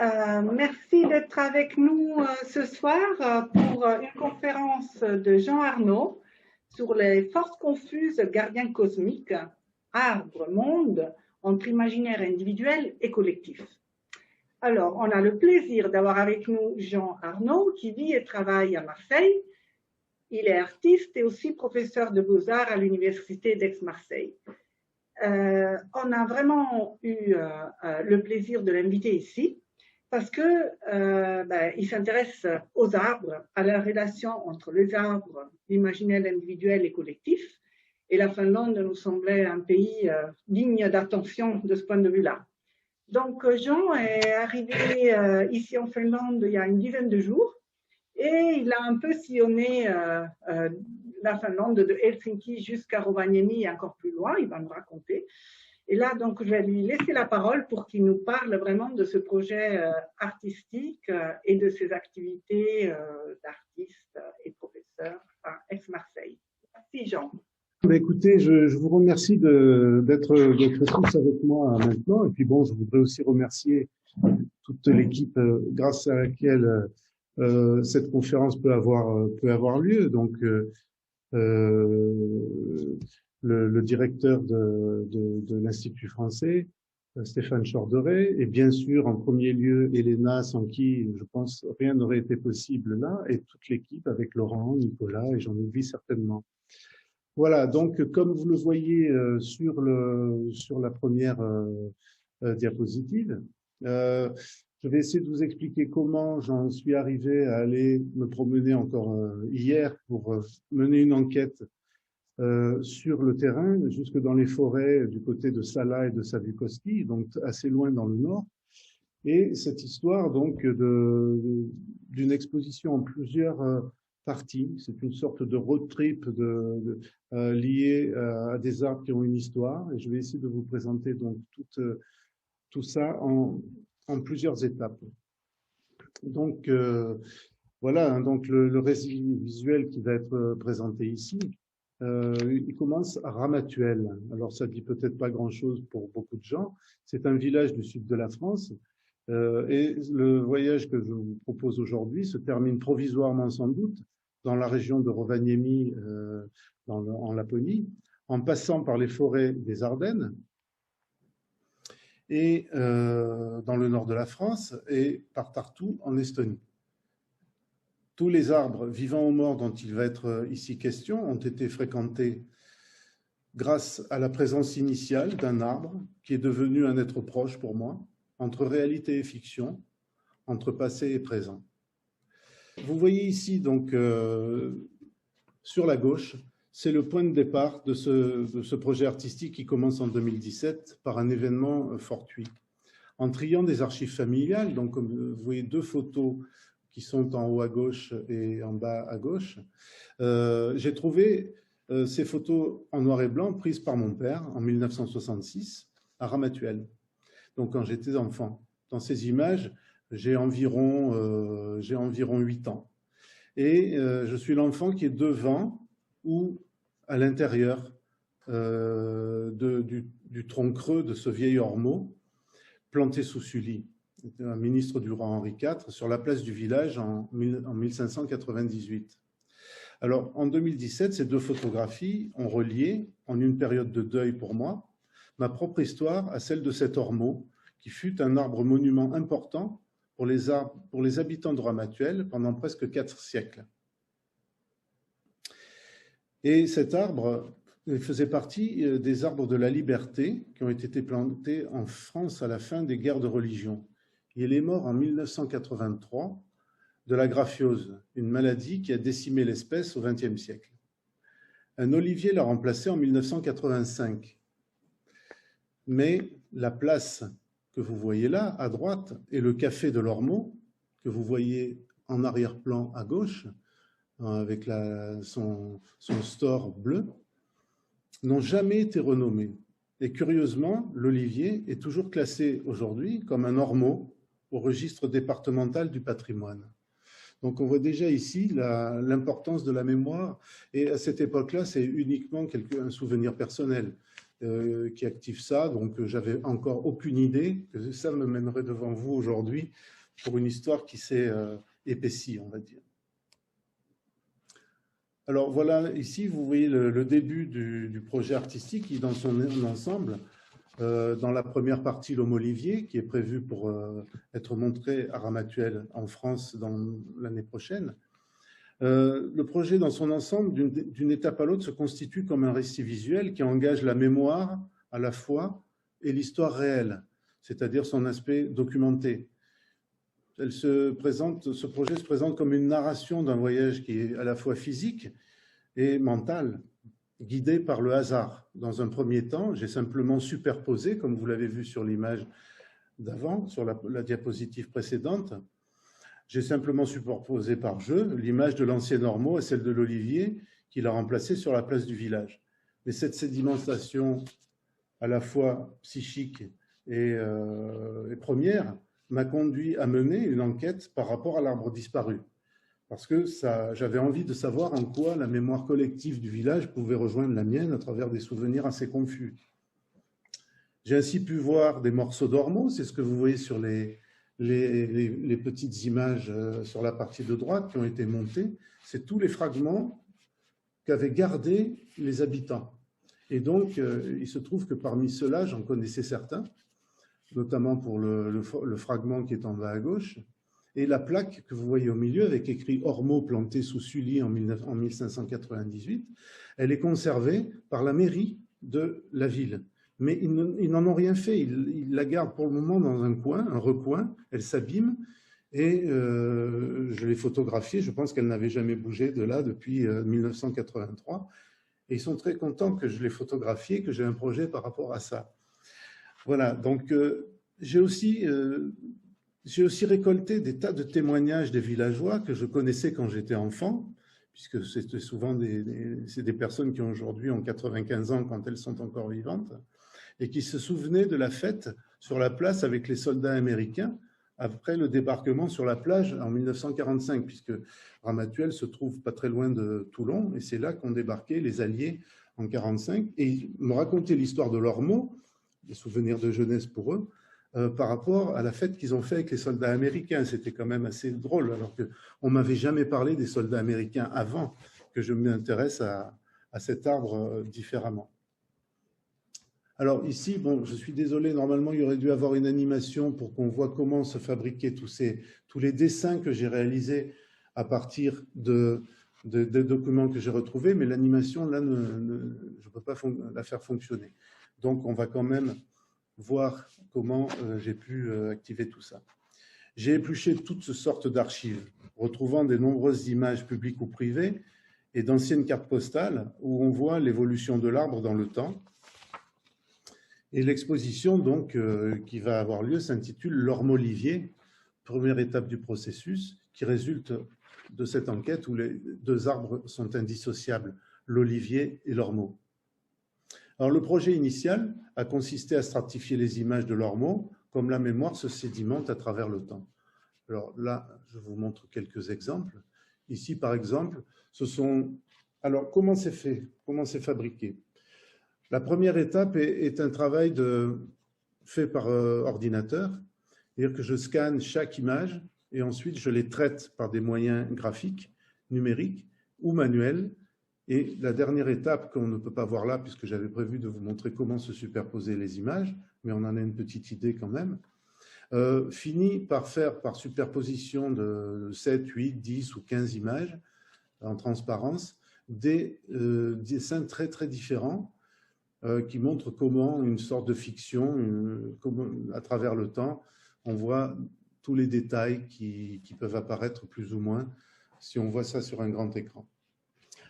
Merci d'être avec nous ce soir pour une conférence de Jean Arnaud sur les forces confuses gardiens cosmiques, arbre, monde, entre imaginaire individuel et collectif. Alors, on a le plaisir d'avoir avec nous Jean Arnaud qui vit et travaille à Marseille. Il est artiste et aussi professeur de beaux-arts à l'université d'Aix-Marseille. On a vraiment eu le plaisir de l'inviter ici parce que il s'intéresse aux arbres, à la relation entre les arbres, l'imaginaire individuel et collectif. Et la Finlande nous semblait un pays digne d'attention de ce point de vue-là. Donc Jean est arrivé ici en Finlande il y a une dizaine de jours et il a un peu sillonné la Finlande de Helsinki jusqu'à Rovaniemi et encore plus loin, il va nous raconter. Et là, donc, je vais lui laisser la parole pour qu'il nous parle vraiment de ce projet artistique et de ses activités d'artiste et professeur à Aix-Marseille. Merci, Jean. Écoutez, je vous remercie d'être tous avec moi maintenant. Et puis bon, je voudrais aussi remercier toute l'équipe grâce à laquelle cette conférence peut avoir lieu. Donc, le directeur de l'Institut français, Stéphane Chorderet, et bien sûr, en premier lieu, Elena, sans qui, je pense, rien n'aurait été possible là, et toute l'équipe avec Laurent, Nicolas, et j'en oublie certainement. Voilà, donc comme vous le voyez sur la première diapositive, je vais essayer de vous expliquer comment j'en suis arrivé à aller me promener encore hier pour mener une enquête sur le terrain, jusque dans les forêts du côté de Salla et de Savukoski, donc assez loin dans le nord. Et cette histoire donc d'une exposition en plusieurs parties, c'est une sorte de road trip lié à des arbres qui ont une histoire. Et je vais essayer de vous présenter donc tout ça en plusieurs étapes. Donc voilà, hein, donc le récit visuel qui va être présenté ici. Il commence à Ramatuelle. Alors, ça dit peut-être pas grand-chose pour beaucoup de gens. C'est un village du sud de la France. Et le voyage que je vous propose aujourd'hui se termine provisoirement sans doute dans la région de Rovaniemi, en Laponie, en passant par les forêts des Ardennes et dans le nord de la France et par Tartu en Estonie. Tous les arbres vivants ou morts dont il va être ici question ont été fréquentés grâce à la présence initiale d'un arbre qui est devenu un être proche pour moi, entre réalité et fiction, entre passé et présent. Vous voyez ici donc sur la gauche, c'est le point de départ de ce projet artistique qui commence en 2017 par un événement fortuit. En triant des archives familiales, donc comme vous voyez deux photos qui sont en haut à gauche et en bas à gauche, j'ai trouvé ces photos en noir et blanc prises par mon père en 1966 à Ramatuelle, donc quand j'étais enfant. Dans ces images, j'ai environ 8 ans. Et je suis l'enfant qui est devant ou à l'intérieur du tronc creux de ce vieil ormeau planté sous Sully, un ministre du roi Henri IV, sur la place du village en 1598. Alors, en 2017, ces deux photographies ont relié, en une période de deuil pour moi, ma propre histoire à celle de cet ormeau, qui fut un arbre monument important pour les habitants de Ramatuelle pendant presque 4 siècles. Et cet arbre faisait partie des arbres de la liberté qui ont été plantés en France à la fin des guerres de religion. Il est mort en 1983 de la graphiose, une maladie qui a décimé l'espèce au XXe siècle. Un olivier l'a remplacé en 1985. Mais la place que vous voyez là, à droite, et le café de l'Ormeau, que vous voyez en arrière-plan à gauche, avec son store bleu, n'ont jamais été renommés. Et curieusement, l'olivier est toujours classé aujourd'hui comme un ormeau au registre départemental du patrimoine. Donc on voit déjà ici l'importance de la mémoire. Et à cette époque-là, c'est uniquement un souvenir personnel. qui active ça. Donc, j'avais encore aucune idée que ça me mènerait devant vous aujourd'hui pour une histoire qui s'est épaissie, on va dire. Alors voilà, ici, vous voyez le début du projet artistique qui, dans son ensemble, dans la première partie, l'Homme Olivier, qui est prévu pour être montré à Ramatuelle en France dans l'année prochaine. Le projet dans son ensemble, d'une étape à l'autre, se constitue comme un récit visuel qui engage la mémoire à la fois et l'histoire réelle, c'est-à-dire son aspect documenté. Ce projet se présente comme une narration d'un voyage qui est à la fois physique et mental, guidé par le hasard. Dans un premier temps, j'ai simplement superposé, comme vous l'avez vu sur l'image d'avant, sur la diapositive précédente, j'ai simplement superposé par jeu l'image de l'ancien Ormeau et celle de l'Olivier qu'il a remplacé sur la place du village. Mais cette sédimentation à la fois psychique et première m'a conduit à mener une enquête par rapport à l'arbre disparu. Parce que j'avais envie de savoir en quoi la mémoire collective du village pouvait rejoindre la mienne à travers des souvenirs assez confus. J'ai ainsi pu voir des morceaux d'ormeaux, c'est ce que vous voyez sur les petites images sur la partie de droite qui ont été montées. C'est tous les fragments qu'avaient gardés les habitants. Et donc, il se trouve que parmi ceux-là, j'en connaissais certains, notamment pour le fragment qui est en bas à gauche, et la plaque que vous voyez au milieu avec écrit « Ormeau planté sous Sully en 1598 », elle est conservée par la mairie de la ville. Mais ils n'en ont rien fait, ils la gardent pour le moment dans un coin, un recoin, elle s'abîme, et je l'ai photographiée, je pense qu'elle n'avait jamais bougé de là depuis 1983, et ils sont très contents que je l'ai photographiée, que j'ai un projet par rapport à ça. Voilà, donc j'ai aussi récolté des tas de témoignages des villageois que je connaissais quand j'étais enfant, puisque c'était souvent des personnes qui aujourd'hui ont 95 ans quand elles sont encore vivantes, et qui se souvenaient de la fête sur la place avec les soldats américains après le débarquement sur la plage en 1945, puisque Ramatuelle se trouve pas très loin de Toulon, et c'est là qu'ont débarqué les Alliés en 1945, et ils me racontaient l'histoire de l'Ormeau, des souvenirs de jeunesse pour eux, par rapport à la fête qu'ils ont fait avec les soldats américains. C'était quand même assez drôle, alors qu'on ne m'avait jamais parlé des soldats américains avant que je m'intéresse à cet arbre différemment. Alors ici, bon, je suis désolé, normalement il y aurait dû avoir une animation pour qu'on voit comment se fabriquaient tous les dessins que j'ai réalisés à partir des documents que j'ai retrouvés, mais l'animation, là, je ne peux pas la faire fonctionner. Donc on va quand même voir comment j'ai pu activer tout ça. J'ai épluché toutes sortes d'archives, retrouvant des nombreuses images publiques ou privées et d'anciennes cartes postales où on voit l'évolution de l'arbre dans le temps. Et l'exposition donc qui va avoir lieu s'intitule « L'Ormeau Olivier », première étape du processus, qui résulte de cette enquête où les deux arbres sont indissociables, l'olivier et l'ormeau. Alors, le projet initial a consisté à stratifier les images de l'ormeau comme la mémoire se sédimente à travers le temps. Alors là, je vous montre quelques exemples. Ici, par exemple, alors, comment c'est fait? Comment c'est fabriqué? La première étape est un travail fait par ordinateur, c'est-à-dire que je scanne chaque image et ensuite je les traite par des moyens graphiques, numériques ou manuels. Et la dernière étape qu'on ne peut pas voir là, puisque j'avais prévu de vous montrer comment se superposer les images, mais on en a une petite idée quand même, finit par faire par superposition de 7, 8, 10 ou 15 images en transparence, des dessins très très différents qui montrent comment une sorte de fiction, à travers le temps, on voit tous les détails qui peuvent apparaître plus ou moins si on voit ça sur un grand écran.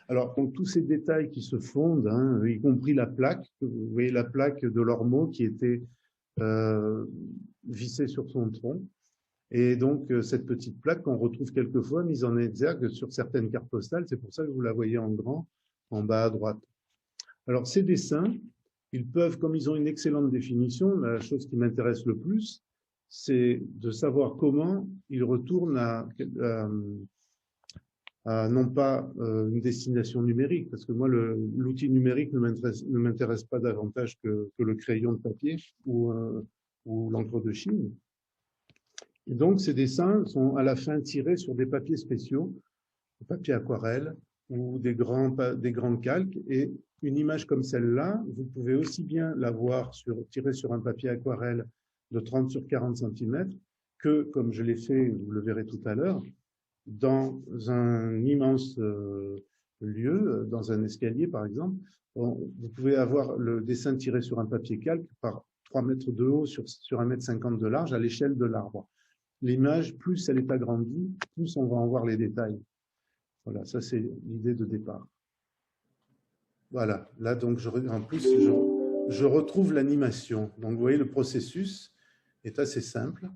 Alors, donc, tous ces détails qui se fondent, hein, y compris la plaque, vous voyez la plaque de l'ormeau qui était vissée sur son tronc, et donc cette petite plaque qu'on retrouve quelquefois mise en exergue sur certaines cartes postales, c'est pour ça que vous la voyez en grand, en bas à droite. Alors, ces dessins, ils peuvent, comme ils ont une excellente définition, la chose qui m'intéresse le plus, c'est de savoir comment ils retournent non pas une destination numérique, parce que moi, l'outil numérique ne m'intéresse pas davantage que le crayon de papier ou l'encre de Chine. Et donc, ces dessins sont à la fin tirés sur des papiers spéciaux, des papiers aquarelles ou des grands calques. Et une image comme celle-là, vous pouvez aussi bien la voir tirée sur un papier aquarelle de 30 sur 40 cm que, comme je l'ai fait, vous le verrez tout à l'heure, dans un immense lieu, dans un escalier par exemple. Vous pouvez avoir le dessin tiré sur un papier calque par 3 mètres de haut sur 1,50 m de large à l'échelle de l'arbre. L'image, plus elle est agrandie, plus on va en voir les détails. Voilà, ça c'est l'idée de départ. Voilà, là donc en plus je retrouve l'animation. Donc vous voyez, le processus est assez simple.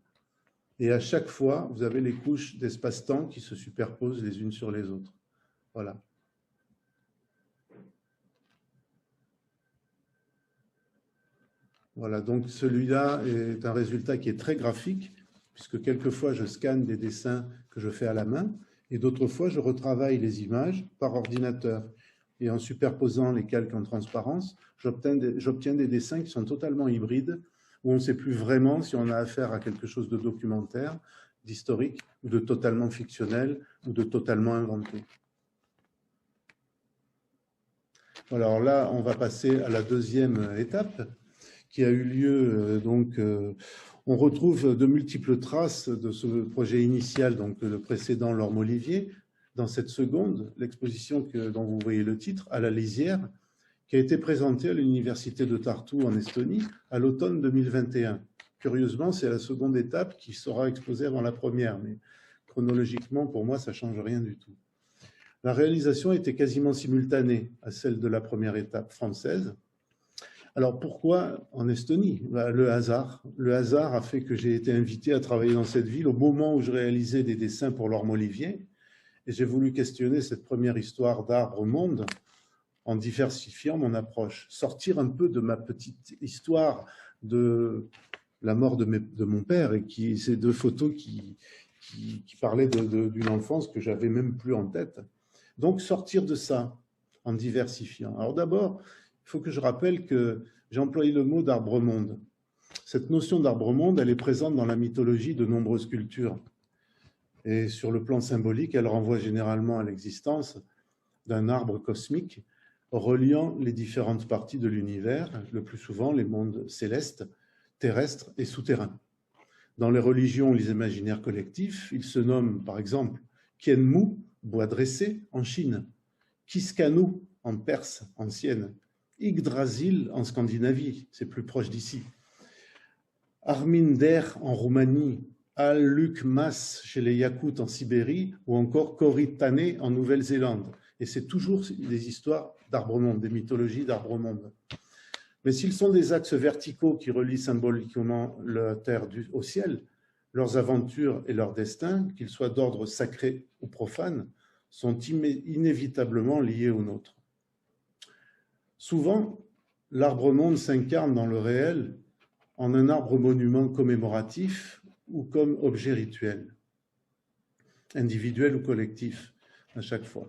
Et à chaque fois, vous avez les couches d'espace-temps qui se superposent les unes sur les autres. Voilà. Voilà, donc celui-là est un résultat qui est très graphique, puisque quelquefois je scanne des dessins que je fais à la main, et d'autres fois je retravaille les images par ordinateur. Et en superposant les calques en transparence, j'obtiens des dessins qui sont totalement hybrides, où on ne sait plus vraiment si on a affaire à quelque chose de documentaire, d'historique, ou de totalement fictionnel, ou de totalement inventé. Alors là, on va passer à la deuxième étape, qui a eu lieu, on retrouve de multiples traces de ce projet initial, donc le précédent Lorme Olivier, dans cette seconde, l'exposition dont vous voyez le titre, à la lisière, qui a été présentée à l'Université de Tartu en Estonie à l'automne 2021. Curieusement, c'est la seconde étape qui sera exposée avant la première, mais chronologiquement, pour moi, ça ne change rien du tout. La réalisation était quasiment simultanée à celle de la première étape française. Alors pourquoi en Estonie? Le hasard. Le hasard a fait que j'ai été invité à travailler dans cette ville au moment où je réalisais des dessins pour Lorme Olivier. Et j'ai voulu questionner cette première histoire d'arbre-monde en diversifiant mon approche, sortir un peu de ma petite histoire de la mort de mon père, et ces deux photos qui parlaient d'une enfance que j'avais même plus en tête. Donc sortir de ça en diversifiant. Alors d'abord, il faut que je rappelle que j'ai employé le mot d'arbre-monde. Cette notion d'arbre-monde, elle est présente dans la mythologie de nombreuses cultures. Et sur le plan symbolique, elle renvoie généralement à l'existence d'un arbre cosmique reliant les différentes parties de l'univers, le plus souvent les mondes célestes, terrestres et souterrains. Dans les religions ou les imaginaires collectifs, il se nomme par exemple Kienmu, bois dressé, en Chine, Kiskanu, en Perse ancienne, Yggdrasil en Scandinavie, c'est plus proche d'ici, Arminder en Roumanie, Al-Lukmas chez les Yakoutes en Sibérie, ou encore Koritane en Nouvelle-Zélande. Et c'est toujours des histoires d'arbre-monde, des mythologies d'arbre-monde. Mais s'ils sont des axes verticaux qui relient symboliquement la terre au ciel, leurs aventures et leurs destins, qu'ils soient d'ordre sacré ou profane, sont inévitablement liés aux nôtres. Souvent, l'arbre-monde s'incarne dans le réel en un arbre-monument commémoratif ou comme objet rituel, individuel ou collectif, à chaque fois.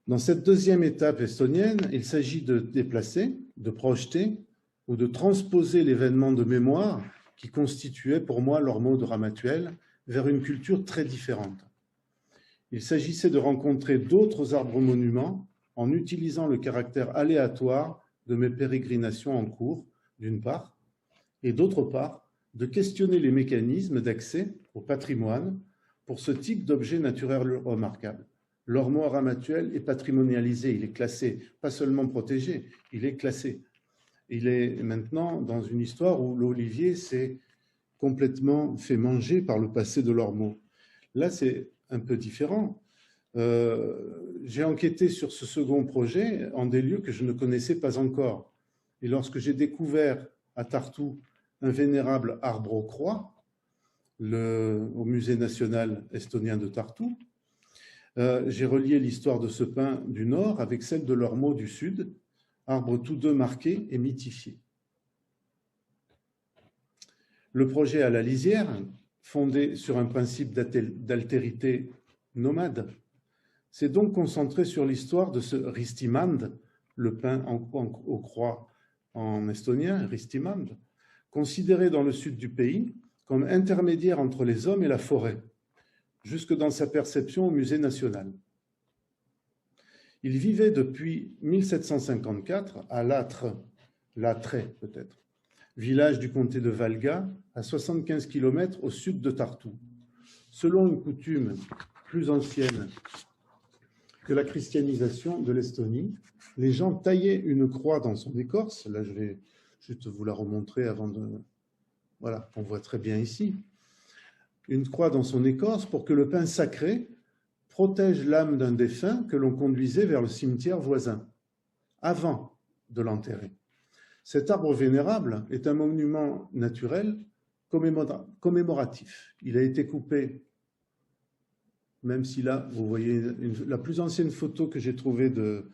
Dans cette deuxième étape estonienne, il s'agit de déplacer, de projeter ou de transposer l'événement de mémoire qui constituait pour moi l'Ormeau Ramatuelle vers une culture très différente. Il s'agissait de rencontrer d'autres arbres-monuments en utilisant le caractère aléatoire de mes pérégrinations en cours, d'une part, et d'autre part, de questionner les mécanismes d'accès au patrimoine pour ce type d'objet naturel remarquable. L'Ormeau Ramatuelle est patrimonialisé, il est classé, pas seulement protégé, il est classé. Il est maintenant dans une histoire où l'olivier s'est complètement fait manger par le passé de l'Ormeau. Là, c'est un peu différent. J'ai enquêté sur ce second projet en des lieux que je ne connaissais pas encore. Et lorsque j'ai découvert à Tartu un vénérable arbre aux croix au musée national estonien de Tartu, j'ai relié l'histoire de ce pin du nord avec celle de l'Ormeau du sud, arbres tous deux marqués et mythifiés. Le projet à la lisière, fondé sur un principe d'altérité nomade, s'est donc concentré sur l'histoire de ce ristimand, le pain aux croix en estonien, ristimand, considéré dans le sud du pays comme intermédiaire entre les hommes et la forêt, jusque dans sa perception au musée national. Il vivait depuis 1754 à Latray peut-être, village du comté de Valga, à 75 km au sud de Tartu. Selon une coutume plus ancienne que la christianisation de l'Estonie, les gens taillaient une croix dans son écorce. Là, je vais juste vous la remontrer avant de... Voilà, on voit très bien ici. Une croix dans son écorce pour que le pain sacré protège l'âme d'un défunt que l'on conduisait vers le cimetière voisin, avant de l'enterrer. Cet arbre vénérable est un monument naturel commémoratif. Il a été coupé, même si là, vous voyez, la plus ancienne photo que j'ai trouvée de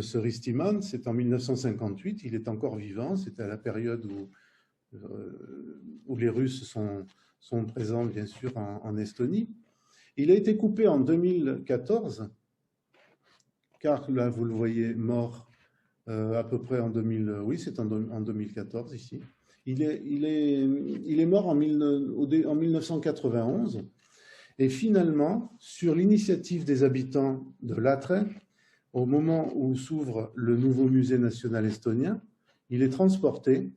ce ristimand, c'est en 1958, il est encore vivant, c'était à la période où les Russes sont présents, bien sûr, en Estonie. Il a été coupé en 2014, car là, vous le voyez, mort à peu près en 2000, oui, c'est en 2014 ici. Il est mort en 1991, et finalement, sur l'initiative des habitants de Latray, au moment où s'ouvre le nouveau musée national estonien, il est transporté.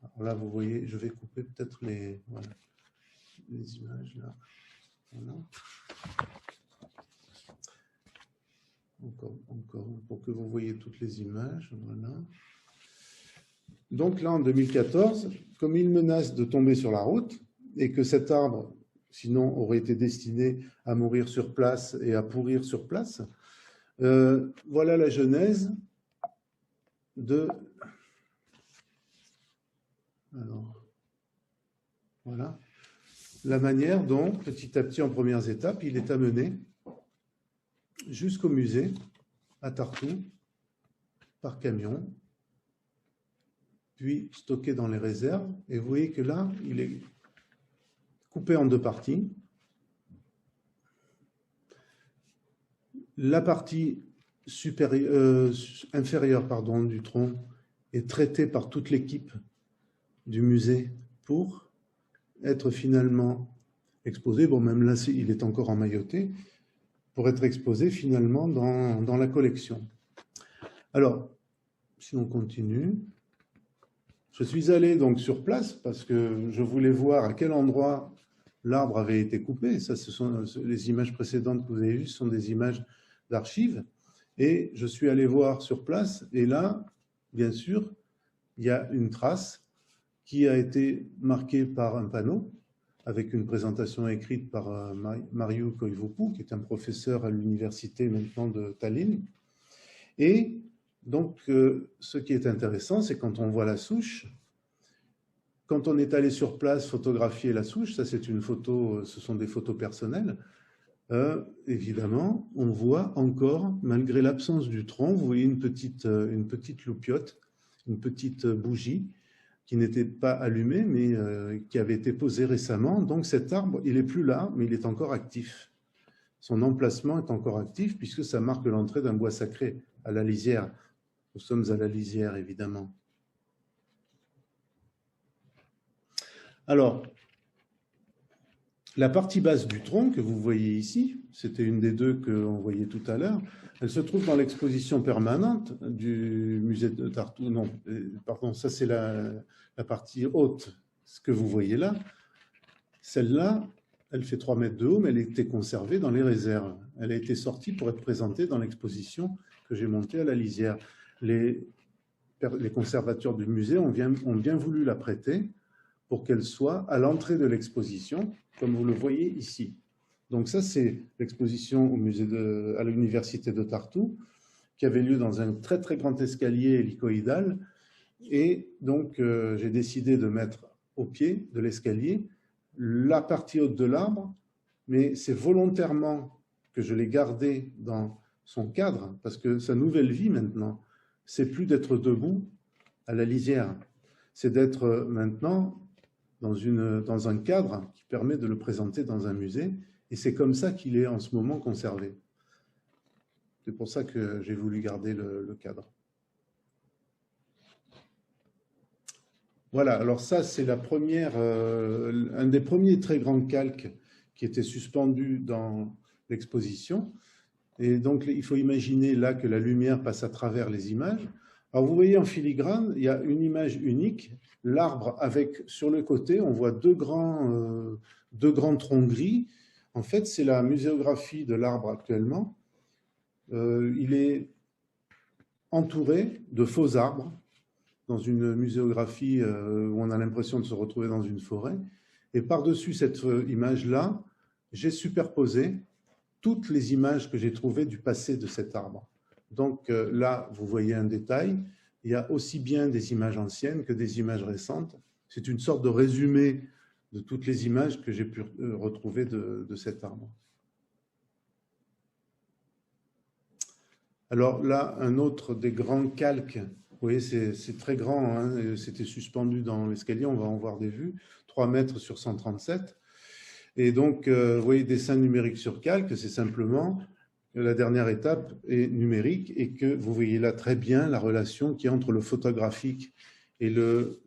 Alors là, vous voyez, je vais couper peut-être les images là. Voilà. Encore, pour que vous voyez toutes les images. Voilà. Donc là, en 2014, comme il menace de tomber sur la route et que cet arbre, sinon, aurait été destiné à mourir sur place et à pourrir sur place, voilà la genèse de... Alors, voilà. La manière dont, petit à petit, en premières étapes, il est amené jusqu'au musée, à Tartu, par camion, puis stocké dans les réserves. Et vous voyez que là, il est coupé en deux parties. La partie inférieure du tronc est traitée par toute l'équipe du musée pour être finalement exposé. Bon, même là, il est encore emmailloté, pour être exposé finalement dans la collection. Alors, si on continue, je suis allé donc sur place parce que je voulais voir à quel endroit l'arbre avait été coupé. Ça, ce sont les images précédentes que vous avez vues, ce sont des images d'archives. Et je suis allé voir sur place, et là, bien sûr, il y a une trace qui a été marquée par un panneau avec une présentation écrite par Mariu Koivuku, qui est un professeur à l'université maintenant de Tallinn. Et donc, ce qui est intéressant, c'est quand on voit la souche, quand on est allé sur place photographier la souche, ça c'est une photo, ce sont des photos personnelles, évidemment, on voit encore, malgré l'absence du tronc, vous voyez une petite loupiote, une petite bougie, qui n'était pas allumé, mais qui avait été posé récemment. Donc cet arbre, il n'est plus là, mais il est encore actif. Son emplacement est encore actif, puisque ça marque l'entrée d'un bois sacré à la lisière. Nous sommes à la lisière, évidemment. Alors, la partie basse du tronc que vous voyez ici, c'était une des deux qu'on voyait tout à l'heure, elle se trouve dans l'exposition permanente du musée de Tartu. Non, pardon, ça c'est la partie haute, ce que vous voyez là. Celle-là, elle fait 3 mètres de haut, mais elle était conservée dans les réserves. Elle a été sortie pour être présentée dans l'exposition que j'ai montée à la lisière. Les conservateurs du musée ont bien voulu la prêter pour qu'elle soit à l'entrée de l'exposition, comme vous le voyez ici. Donc ça, c'est l'exposition à l'université de Tartu, qui avait lieu dans un très très grand escalier hélicoïdal. Et donc, j'ai décidé de mettre au pied de l'escalier la partie haute de l'arbre, mais c'est volontairement que je l'ai gardé dans son cadre, parce que sa nouvelle vie maintenant, c'est plus d'être debout à la lisière, c'est d'être maintenant dans un cadre qui permet de le présenter dans un musée, et c'est comme ça qu'il est en ce moment conservé. C'est pour ça que j'ai voulu garder le cadre. Voilà, alors ça, c'est la première, un des premiers très grands calques qui était suspendu dans l'exposition. Et donc, il faut imaginer là que la lumière passe à travers les images. Alors, vous voyez en filigrane, il y a une image unique, l'arbre avec, sur le côté, on voit deux grands troncs gris. En fait, c'est la muséographie de l'arbre actuellement. Il est entouré de faux arbres, dans une muséographie où on a l'impression de se retrouver dans une forêt. Et par-dessus cette image-là, j'ai superposé toutes les images que j'ai trouvées du passé de cet arbre. Donc là, vous voyez un détail. Il y a aussi bien des images anciennes que des images récentes. C'est une sorte de résumé de toutes les images que j'ai pu retrouver de cet arbre. Alors là, un autre des grands calques. Vous voyez, c'est très grand, hein, c'était suspendu dans l'escalier, on va en voir des vues, 3 mètres sur 137. Et donc, vous voyez, dessin numérique sur calque, c'est simplement que la dernière étape est numérique et que vous voyez là très bien la relation qui est entre le photographique et le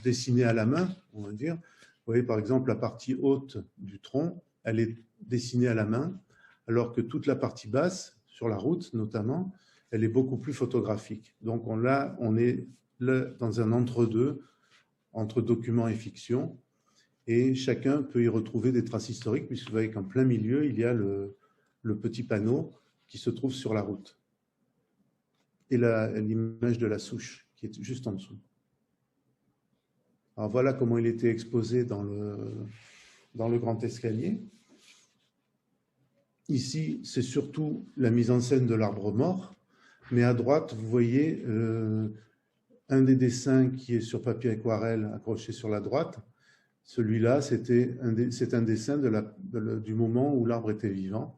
dessiné à la main, on va dire. Vous voyez, par exemple, la partie haute du tronc, elle est dessinée à la main, alors que toute la partie basse, sur la route notamment, elle est beaucoup plus photographique. Donc on est là dans un entre-deux, entre document et fiction, et chacun peut y retrouver des traces historiques, puisque vous voyez qu'en plein milieu, il y a le petit panneau qui se trouve sur la route, et l'image de la souche qui est juste en dessous. Alors voilà comment il était exposé dans le grand escalier. Ici, c'est surtout la mise en scène de l'arbre mort. Mais à droite, vous voyez un des dessins qui est sur papier aquarelle accroché sur la droite. Celui-là, c'est un dessin du moment où l'arbre était vivant.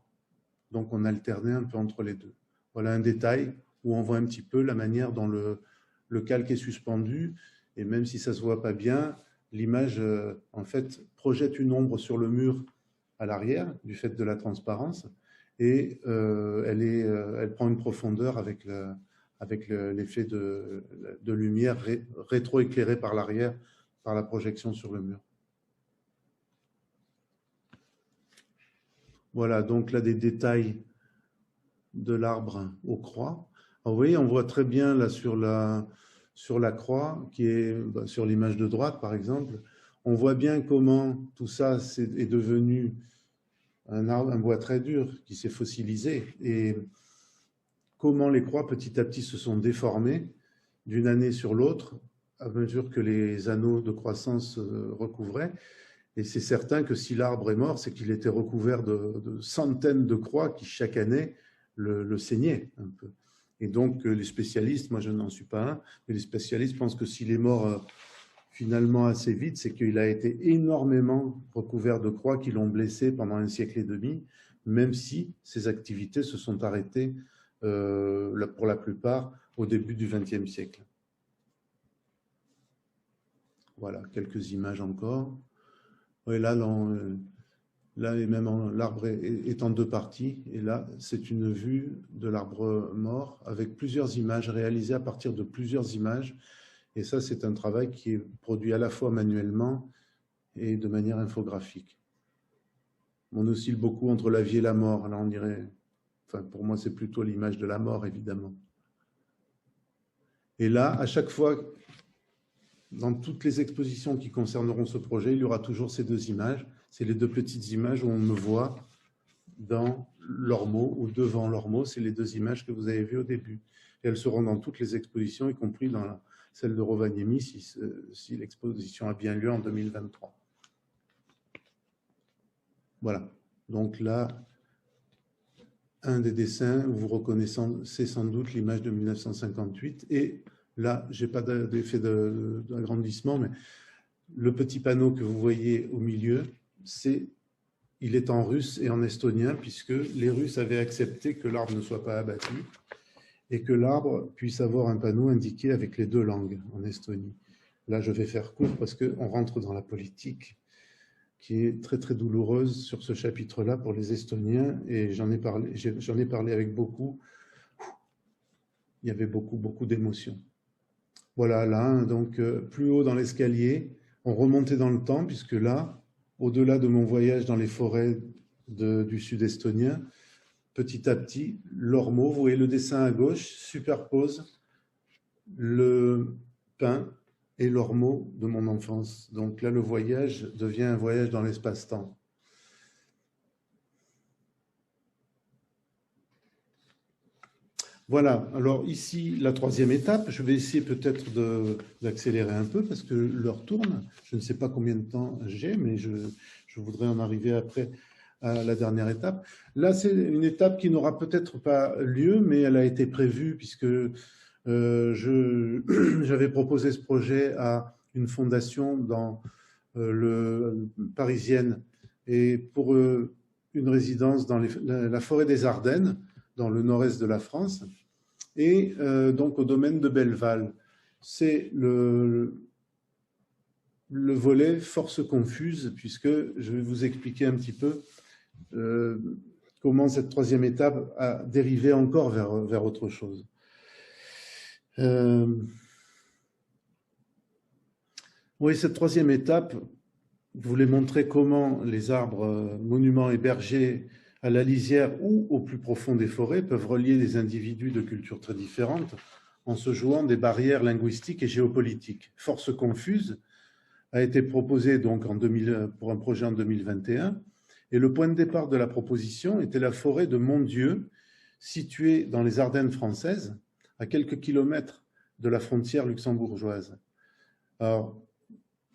Donc, on alternait un peu entre les deux. Voilà un détail où on voit un petit peu la manière dont le calque est suspendu. Et même si ça ne se voit pas bien, l'image, en fait, projette une ombre sur le mur à l'arrière, du fait de la transparence. Et elle prend une profondeur avec l'effet de lumière rétro-éclairée par l'arrière, par la projection sur le mur. Voilà, donc là, des détails de l'arbre aux croix. Alors, vous voyez, on voit très bien là sur la croix, qui est sur l'image de droite, par exemple, on voit bien comment tout ça est devenu un bois très dur qui s'est fossilisé et comment les croix petit à petit se sont déformées d'une année sur l'autre à mesure que les anneaux de croissance recouvraient. Et c'est certain que si l'arbre est mort, c'est qu'il était recouvert de centaines de croix qui chaque année le saignaient un peu. Et donc les spécialistes, moi je n'en suis pas un, mais les spécialistes pensent que s'il est mort finalement assez vite, c'est qu'il a été énormément recouvert de croix qui l'ont blessé pendant 1 siècle et demi, même si ses activités se sont arrêtées pour la plupart au début du XXe siècle. Voilà, quelques images encore. Et là, l'arbre est en 2 parties, et là, c'est une vue de l'arbre mort avec plusieurs images réalisées à partir de plusieurs images. Et ça, c'est un travail qui est produit à la fois manuellement et de manière infographique. On oscille beaucoup entre la vie et la mort. Là, on dirait, enfin, pour moi, c'est plutôt l'image de la mort, évidemment. Et là, à chaque fois, dans toutes les expositions qui concerneront ce projet, il y aura toujours ces 2 images. C'est les 2 petites images où on me voit dans l'ormeau ou devant l'ormeau. C'est les 2 images que vous avez vues au début. Et elles seront dans toutes les expositions, y compris dans celle de Rovaniemi, si l'exposition a bien lieu en 2023. Voilà. Donc là, un des dessins, vous reconnaissez sans doute l'image de 1958. Et là, je n'ai pas d'effet d'agrandissement, mais le petit panneau que vous voyez au milieu, il est en russe et en estonien, puisque les Russes avaient accepté que l'arbre ne soit pas abattu et que l'arbre puisse avoir un panneau indiqué avec les 2 langues en Estonie. Là, je vais faire court parce qu'on rentre dans la politique. qui est très très douloureuse sur ce chapitre-là pour les Estoniens, et j'en ai parlé avec beaucoup. Il y avait beaucoup d'émotions. Voilà, là, donc plus haut dans l'escalier, on remontait dans le temps, puisque là, au-delà de mon voyage dans les forêts du sud estonien, petit à petit, l'ormeau, vous voyez le dessin à gauche, superpose le pin et l'ormeau de mon enfance. Donc là, le voyage devient un voyage dans l'espace-temps. Voilà, alors ici, la troisième étape, je vais essayer peut-être d'accélérer un peu parce que l'heure tourne. Je ne sais pas combien de temps j'ai, mais je voudrais en arriver après à la dernière étape. Là, c'est une étape qui n'aura peut-être pas lieu, mais elle a été prévue puisque j'avais proposé ce projet à une fondation dans parisienne et pour une résidence dans la forêt des Ardennes, dans le nord-est de la France, et donc au domaine de Belleval. C'est le volet force confuse, puisque je vais vous expliquer un petit peu comment cette troisième étape a dérivé encore vers autre chose. Oui, cette troisième étape voulait montrer comment les arbres, monuments et bergers à la lisière ou au plus profond des forêts peuvent relier des individus de cultures très différentes en se jouant des barrières linguistiques et géopolitiques. Force confuse a été proposée donc pour un projet en 2021, et le point de départ de la proposition était la forêt de Mondieu, située dans les Ardennes françaises, à quelques kilomètres de la frontière luxembourgeoise. Alors,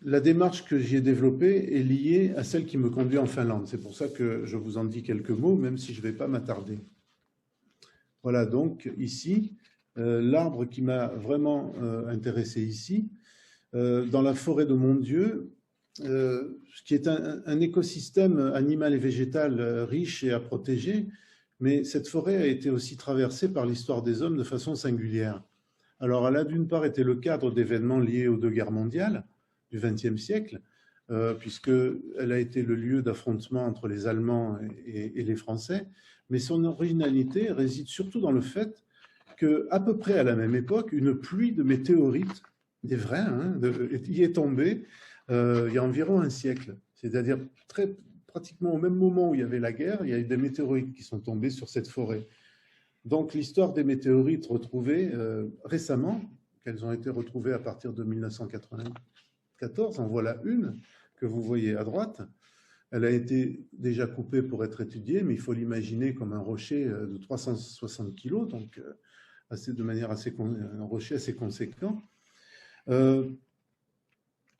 la démarche que j'y ai développée est liée à celle qui me conduit en Finlande. C'est pour ça que je vous en dis quelques mots, même si je ne vais pas m'attarder. Voilà, donc ici, l'arbre qui m'a vraiment intéressé ici, dans la forêt de Mondieu, qui est un écosystème animal et végétal riche et à protéger, mais cette forêt a été aussi traversée par l'histoire des hommes de façon singulière. Alors, elle a d'une part été le cadre d'événements liés aux deux guerres mondiales du XXe siècle, puisqu'elle a été le lieu d'affrontement entre les Allemands et les Français, mais son originalité réside surtout dans le fait qu'à peu près à la même époque, une pluie de météorites, des vrais, y est tombée il y a environ un siècle. C'est-à-dire pratiquement au même moment où il y avait la guerre, il y a eu des météorites qui sont tombés sur cette forêt. Donc l'histoire des météorites retrouvées récemment, qu'elles ont été retrouvées à partir de 1994, en voilà une que vous voyez à droite. Elle a été déjà coupée pour être étudiée, mais il faut l'imaginer comme un rocher de 360 kg, donc un rocher assez conséquent.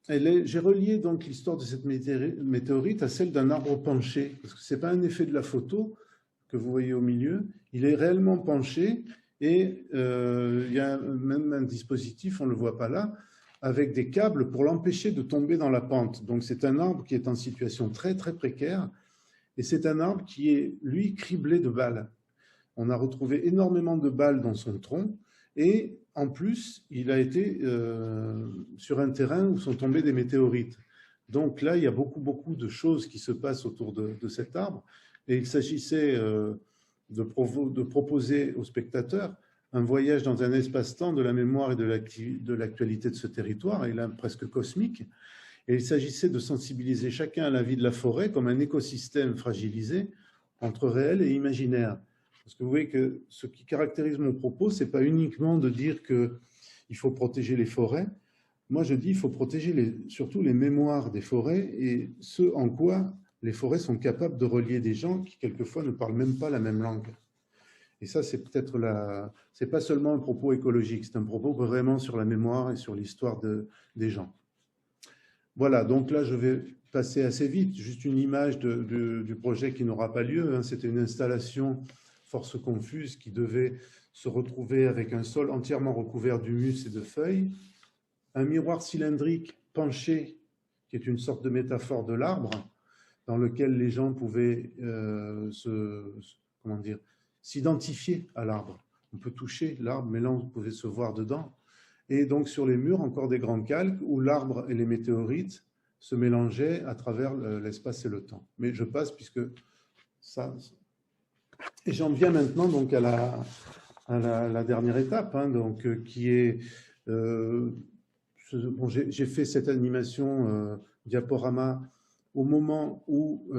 J'ai relié donc l'histoire de cette météorite à celle d'un arbre penché, parce que ce n'est pas un effet de la photo que vous voyez au milieu, il est réellement penché, et il y a même un dispositif, on ne le voit pas là, avec des câbles pour l'empêcher de tomber dans la pente. Donc c'est un arbre qui est en situation très précaire, et c'est un arbre qui est, lui, criblé de balles. On a retrouvé énormément de balles dans son tronc, et en plus, il a été sur un terrain où sont tombés des météorites. Donc là, il y a beaucoup de choses qui se passent autour de cet arbre, et il s'agissait de proposer aux spectateurs un voyage dans un espace-temps de la mémoire et de l'actualité de ce territoire, et là presque cosmique. Et il s'agissait de sensibiliser chacun à la vie de la forêt comme un écosystème fragilisé entre réel et imaginaire. Parce que vous voyez que ce qui caractérise mon propos, ce n'est pas uniquement de dire qu'il faut protéger les forêts. Moi, je dis qu'il faut protéger surtout les mémoires des forêts et ce en quoi les forêts sont capables de relier des gens qui, quelquefois, ne parlent même pas la même langue. Et ça, c'est peut-être c'est pas seulement un propos écologique, c'est un propos vraiment sur la mémoire et sur l'histoire des gens. Voilà, donc là, je vais passer assez vite. Juste une image du projet qui n'aura pas lieu. C'était une installation force confuse qui devait se retrouver avec un sol entièrement recouvert d'humus et de feuilles, un miroir cylindrique penché, qui est une sorte de métaphore de l'arbre, dans lequel les gens pouvaient s'identifier à l'arbre. On peut toucher l'arbre, mais là, on pouvait se voir dedans. Et donc, sur les murs, encore des grands calques où l'arbre et les météorites se mélangeaient à travers l'espace et le temps. Mais je passe puisque ça... Et j'en viens maintenant donc à la dernière étape, hein, donc, qui est... bon, j'ai fait cette animation diaporama au moment où,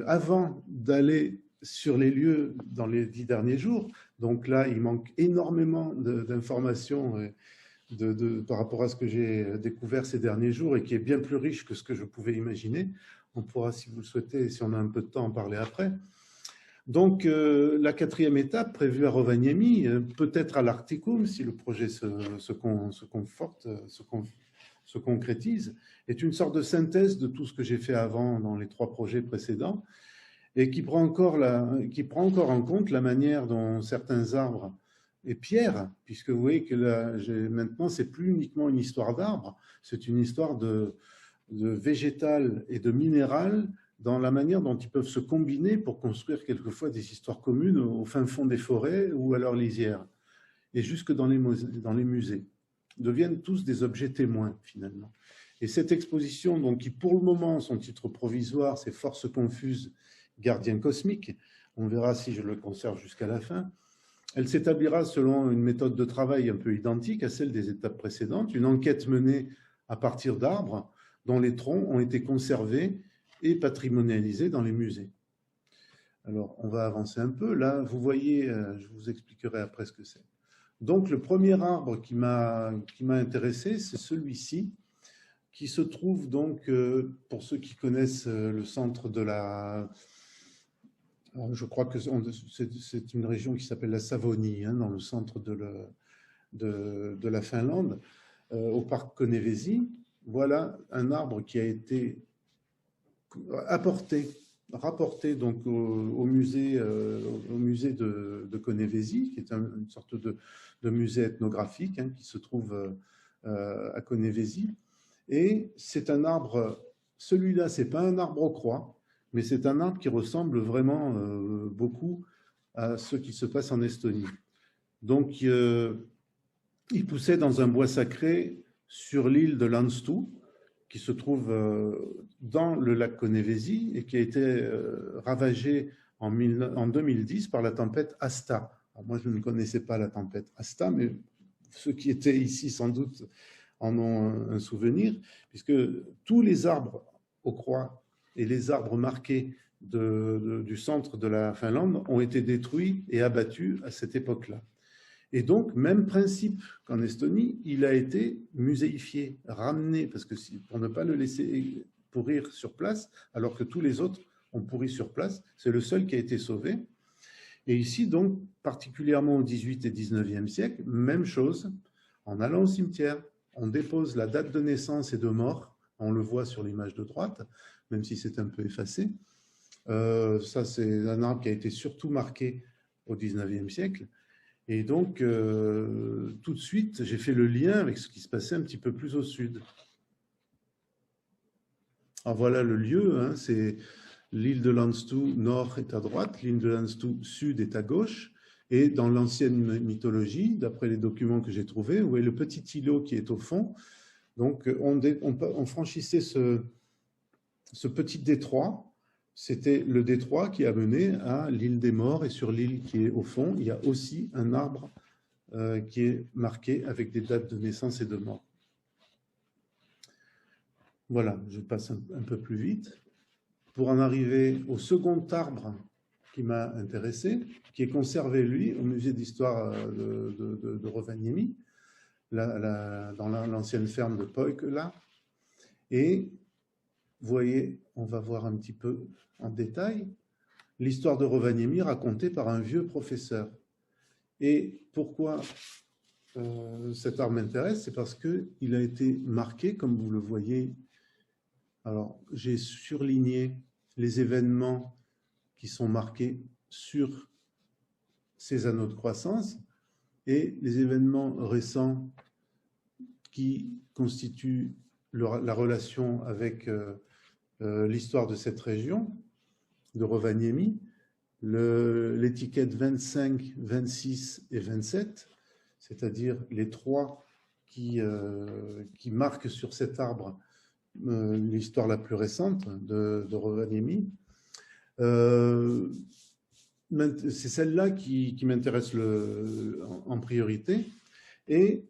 avant d'aller sur les lieux dans les 10 derniers jours, donc là, il manque énormément d'informations par rapport à ce que j'ai découvert ces derniers jours et qui est bien plus riche que ce que je pouvais imaginer. On pourra, si vous le souhaitez, si on a un peu de temps, en parler après. Donc, la quatrième étape prévue à Rovaniemi, peut-être à l'Arcticum, si le projet se conforte, se concrétise, est une sorte de synthèse de tout ce que j'ai fait avant dans les 3 projets précédents et qui prend encore en compte la manière dont certains arbres et pierres, puisque vous voyez que là, maintenant, c'est plus uniquement une histoire d'arbres, c'est une histoire de végétal et de minéral dans la manière dont ils peuvent se combiner pour construire quelquefois des histoires communes au fin fond des forêts ou à leur lisière, et jusque dans les musées, deviennent tous des objets témoins finalement. Et cette exposition, donc, qui pour le moment, son titre provisoire, c'est Forces confuses, gardiens cosmiques, on verra si je le conserve jusqu'à la fin, elle s'établira selon une méthode de travail un peu identique à celle des étapes précédentes, une enquête menée à partir d'arbres dont les troncs ont été conservés et patrimonialisés dans les musées. Alors, on va avancer un peu. Là, vous voyez, je vous expliquerai après ce que c'est. Donc, le premier arbre qui m'a intéressé, c'est celui-ci, qui se trouve donc, pour ceux qui connaissent le centre de la... Je crois que c'est une région qui s'appelle la Savonie, hein, dans le centre de la Finlande, au parc Konnevesi. Voilà un arbre qui a été rapporté donc au musée de Konnevesi, qui est une sorte de musée ethnographique, hein, qui se trouve à Konnevesi. Et c'est un arbre, celui-là, c'est pas un arbre aux croix, mais c'est un arbre qui ressemble vraiment beaucoup à ce qui se passe en Estonie. Donc, il poussait dans un bois sacré sur l'île de Lanstu, qui se trouve dans le lac Konnevesi et qui a été ravagé en 2010 par la tempête Asta. Alors moi, je ne connaissais pas la tempête Asta, mais ceux qui étaient ici, sans doute, en ont un souvenir, puisque tous les arbres aux croix et les arbres marqués du centre de la Finlande ont été détruits et abattus à cette époque-là. Et donc, même principe qu'en Estonie, il a été muséifié, ramené, parce que pour ne pas le laisser pourrir sur place, alors que tous les autres ont pourri sur place, c'est le seul qui a été sauvé. Et ici, donc, particulièrement au XVIIIe et XIXe siècle, même chose, en allant au cimetière, on dépose la date de naissance et de mort, on le voit sur l'image de droite, même si c'est un peu effacé. Ça, c'est un arbre qui a été surtout marqué au XIXe siècle. Et donc, tout de suite, j'ai fait le lien avec ce qui se passait un petit peu plus au sud. Alors voilà le lieu, hein, c'est l'île de Lanstu nord est à droite, l'île de Lanstu sud est à gauche. Et dans l'ancienne mythologie, d'après les documents que j'ai trouvés, où est le petit îlot qui est au fond, donc on franchissait ce petit détroit. C'était le détroit qui a mené à l'île des Morts, et sur l'île qui est au fond, il y a aussi un arbre qui est marqué avec des dates de naissance et de mort. Voilà, je passe un peu plus vite. Pour en arriver au second arbre qui m'a intéressé, qui est conservé, lui, au musée d'histoire de Rovaniemi, dans l'ancienne ferme de Poikila. Et vous voyez, on va voir un petit peu en détail l'histoire de Rovaniemi racontée par un vieux professeur. Et pourquoi cet arbre m'intéresse? C'est parce qu'il a été marqué, comme vous le voyez. Alors, j'ai surligné les événements qui sont marqués sur ces anneaux de croissance et les événements récents qui constituent la relation avec l'histoire de cette région, de Rovaniemi, l'étiquette 25, 26 et 27, c'est-à-dire les trois qui marquent sur cet arbre l'histoire la plus récente de Rovaniemi. C'est celle-là qui m'intéresse en priorité. Et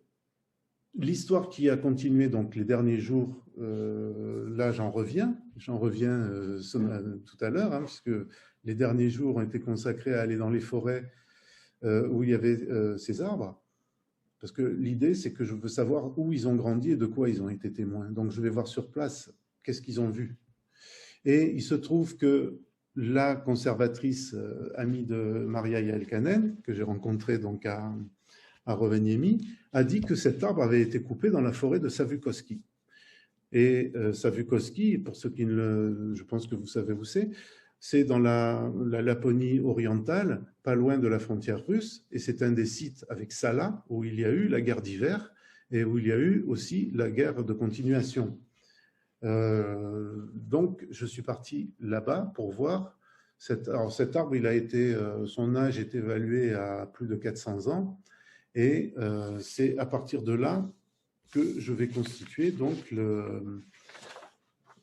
l'histoire qui a continué donc les derniers jours, là j'en reviens tout à l'heure, hein, puisque les derniers jours ont été consacrés à aller dans les forêts où il y avait ces arbres. Parce que l'idée, c'est que je veux savoir où ils ont grandi et de quoi ils ont été témoins. Donc, je vais voir sur place qu'est-ce qu'ils ont vu. Et il se trouve que la conservatrice amie de Maria Yaelkanen, que j'ai rencontrée donc à Rovaniemi, a dit que cet arbre avait été coupé dans la forêt de Savukoski. Et Savukoski, pour ceux qui ne le... Je pense que vous savez où c'est dans la Laponie orientale, pas loin de la frontière russe, et c'est un des sites avec Sala où il y a eu la guerre d'hiver et où il y a eu aussi la guerre de continuation. Donc, je suis parti là-bas pour voir. Alors, cet arbre, son âge est évalué à plus de 400 ans, et c'est à partir de là que je vais constituer donc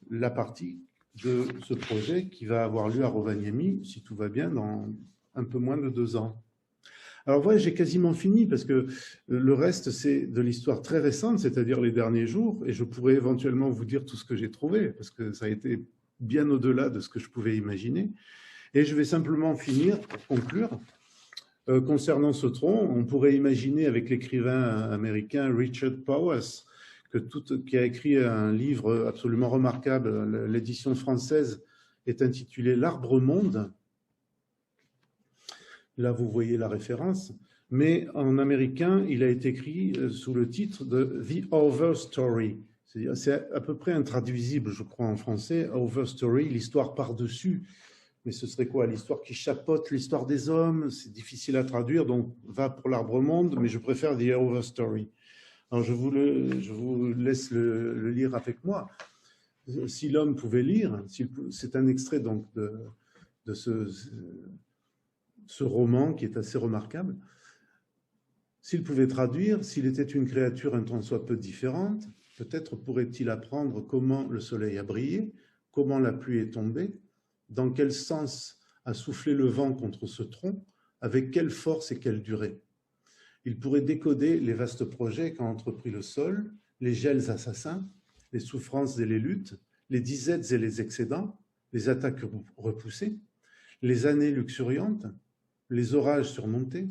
la partie de ce projet qui va avoir lieu à Rovaniemi, si tout va bien, dans un peu moins de 2 ans. Alors voilà, j'ai quasiment fini parce que le reste, c'est de l'histoire très récente, c'est-à-dire les derniers jours, et je pourrais éventuellement vous dire tout ce que j'ai trouvé, parce que ça a été bien au-delà de ce que je pouvais imaginer. Et je vais simplement finir, pour conclure, concernant ce tronc, on pourrait imaginer avec l'écrivain américain Richard Powers, qui a écrit un livre absolument remarquable, l'édition française est intitulée L'Arbre-Monde. Là, vous voyez la référence. Mais en américain, il a été écrit sous le titre de The Overstory. C'est à peu près intraduisible, je crois, en français. Overstory, l'histoire par-dessus. Mais ce serait quoi? L'histoire qui chapeaute l'histoire des hommes? C'est difficile à traduire, donc va pour l'Arbre-Monde, mais je préfère The Overstory. Alors, je vous laisse le lire avec moi. Si l'homme pouvait lire, c'est un extrait donc de ce roman qui est assez remarquable. S'il pouvait traduire, s'il était une créature un tant soit peu différente, peut-être pourrait-il apprendre comment le soleil a brillé, comment la pluie est tombée, dans quel sens a soufflé le vent contre ce tronc, avec quelle force et quelle durée. Il pourrait décoder les vastes projets qu'a entrepris le sol, les gels assassins, les souffrances et les luttes, les disettes et les excédents, les attaques repoussées, les années luxuriantes, les orages surmontés,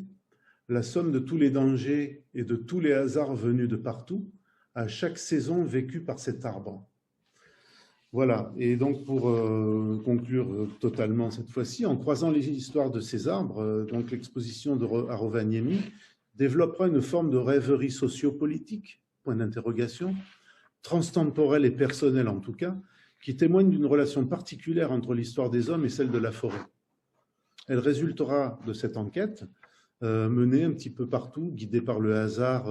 la somme de tous les dangers et de tous les hasards venus de partout, à chaque saison vécue par cet arbre. Voilà, et donc pour conclure totalement cette fois-ci, en croisant les histoires de ces arbres, donc l'exposition à Rovaniemi développera une forme de rêverie sociopolitique, point d'interrogation, transtemporelle et personnelle en tout cas, qui témoigne d'une relation particulière entre l'histoire des hommes et celle de la forêt. Elle résultera de cette enquête menée un petit peu partout, guidée par le hasard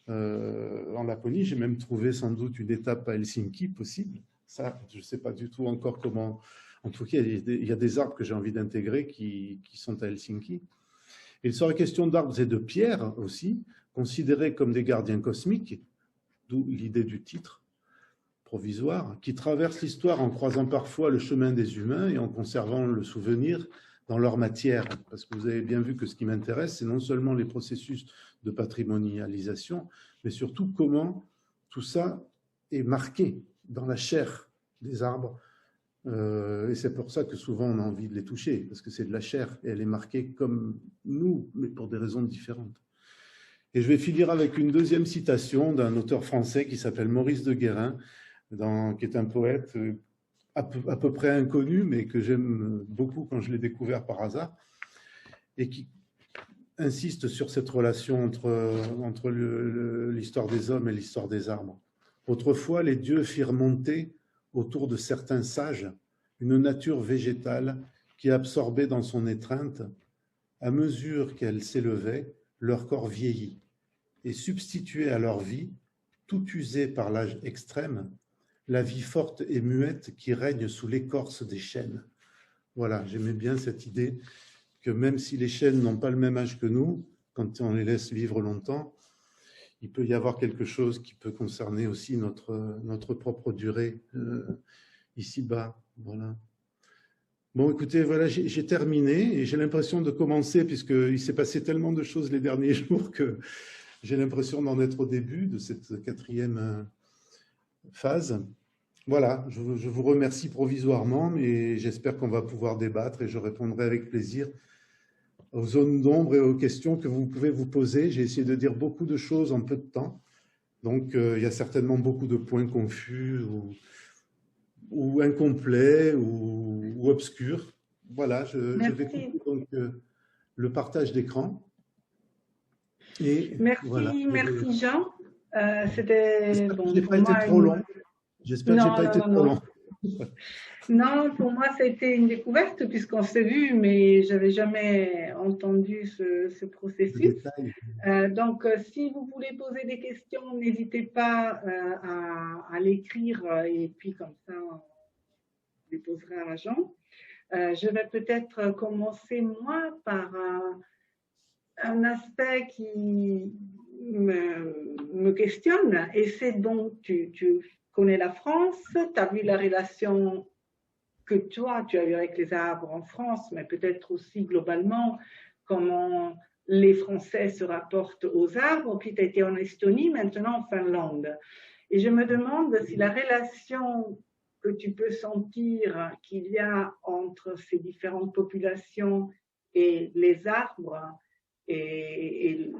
en Laponie. J'ai même trouvé sans doute une étape à Helsinki possible. Ça, je ne sais pas du tout encore comment. En tout cas, il y a des arbres que j'ai envie d'intégrer qui sont à Helsinki. Il sera question d'arbres et de pierres aussi, considérés comme des gardiens cosmiques, d'où l'idée du titre provisoire, qui traversent l'histoire en croisant parfois le chemin des humains et en conservant le souvenir dans leur matière. Parce que vous avez bien vu que ce qui m'intéresse, c'est non seulement les processus de patrimonialisation, mais surtout comment tout ça est marqué dans la chair des arbres. Et c'est pour ça que souvent on a envie de les toucher, parce que c'est de la chair et elle est marquée comme nous, mais pour des raisons différentes. Et je vais finir avec une deuxième citation d'un auteur français qui s'appelle Maurice de Guérin, qui est un poète à peu près inconnu, mais que j'aime beaucoup quand je l'ai découvert par hasard, et qui insiste sur cette relation entre l'histoire des hommes et l'histoire des arbres. Autrefois, les dieux firent monter autour de certains sages une nature végétale qui absorbait dans son étreinte, à mesure qu'elle s'élevait, leur corps vieillit et substituait à leur vie, tout usée par l'âge extrême, la vie forte et muette qui règne sous l'écorce des chênes. Voilà, j'aimais bien cette idée que même si les chênes n'ont pas le même âge que nous, quand on les laisse vivre longtemps, il peut y avoir quelque chose qui peut concerner aussi notre propre durée ici-bas. Voilà. Bon, écoutez, voilà, j'ai terminé et j'ai l'impression de commencer, puisqu'il s'est passé tellement de choses les derniers jours que j'ai l'impression d'en être au début de cette quatrième phase. Voilà, je vous remercie provisoirement et j'espère qu'on va pouvoir débattre et je répondrai avec plaisir aux zones d'ombre et aux questions que vous pouvez vous poser. J'ai essayé de dire beaucoup de choses en peu de temps, donc il y a certainement beaucoup de points confus ou incomplets ou obscurs. Voilà, je vais couper donc le partage d'écran. Merci, voilà. merci Jean. C'était bon, j'ai pas été trop long. J'espère que j'ai pas été trop long. Non, pour moi, ça a été une découverte puisqu'on s'est vu, mais j'avais jamais entendu ce processus. Donc, si vous voulez poser des questions, n'hésitez pas à l'écrire et puis comme ça, on les posera à Jean. Je vais peut-être commencer moi par un aspect qui me questionne et c'est donc tu connais la France, tu as vu la relation que toi, tu as eu avec les arbres en France, mais peut-être aussi globalement, comment les Français se rapportent aux arbres, puis tu as été en Estonie, maintenant en Finlande. Et je me demande si la relation que tu peux sentir qu'il y a entre ces différentes populations et les arbres et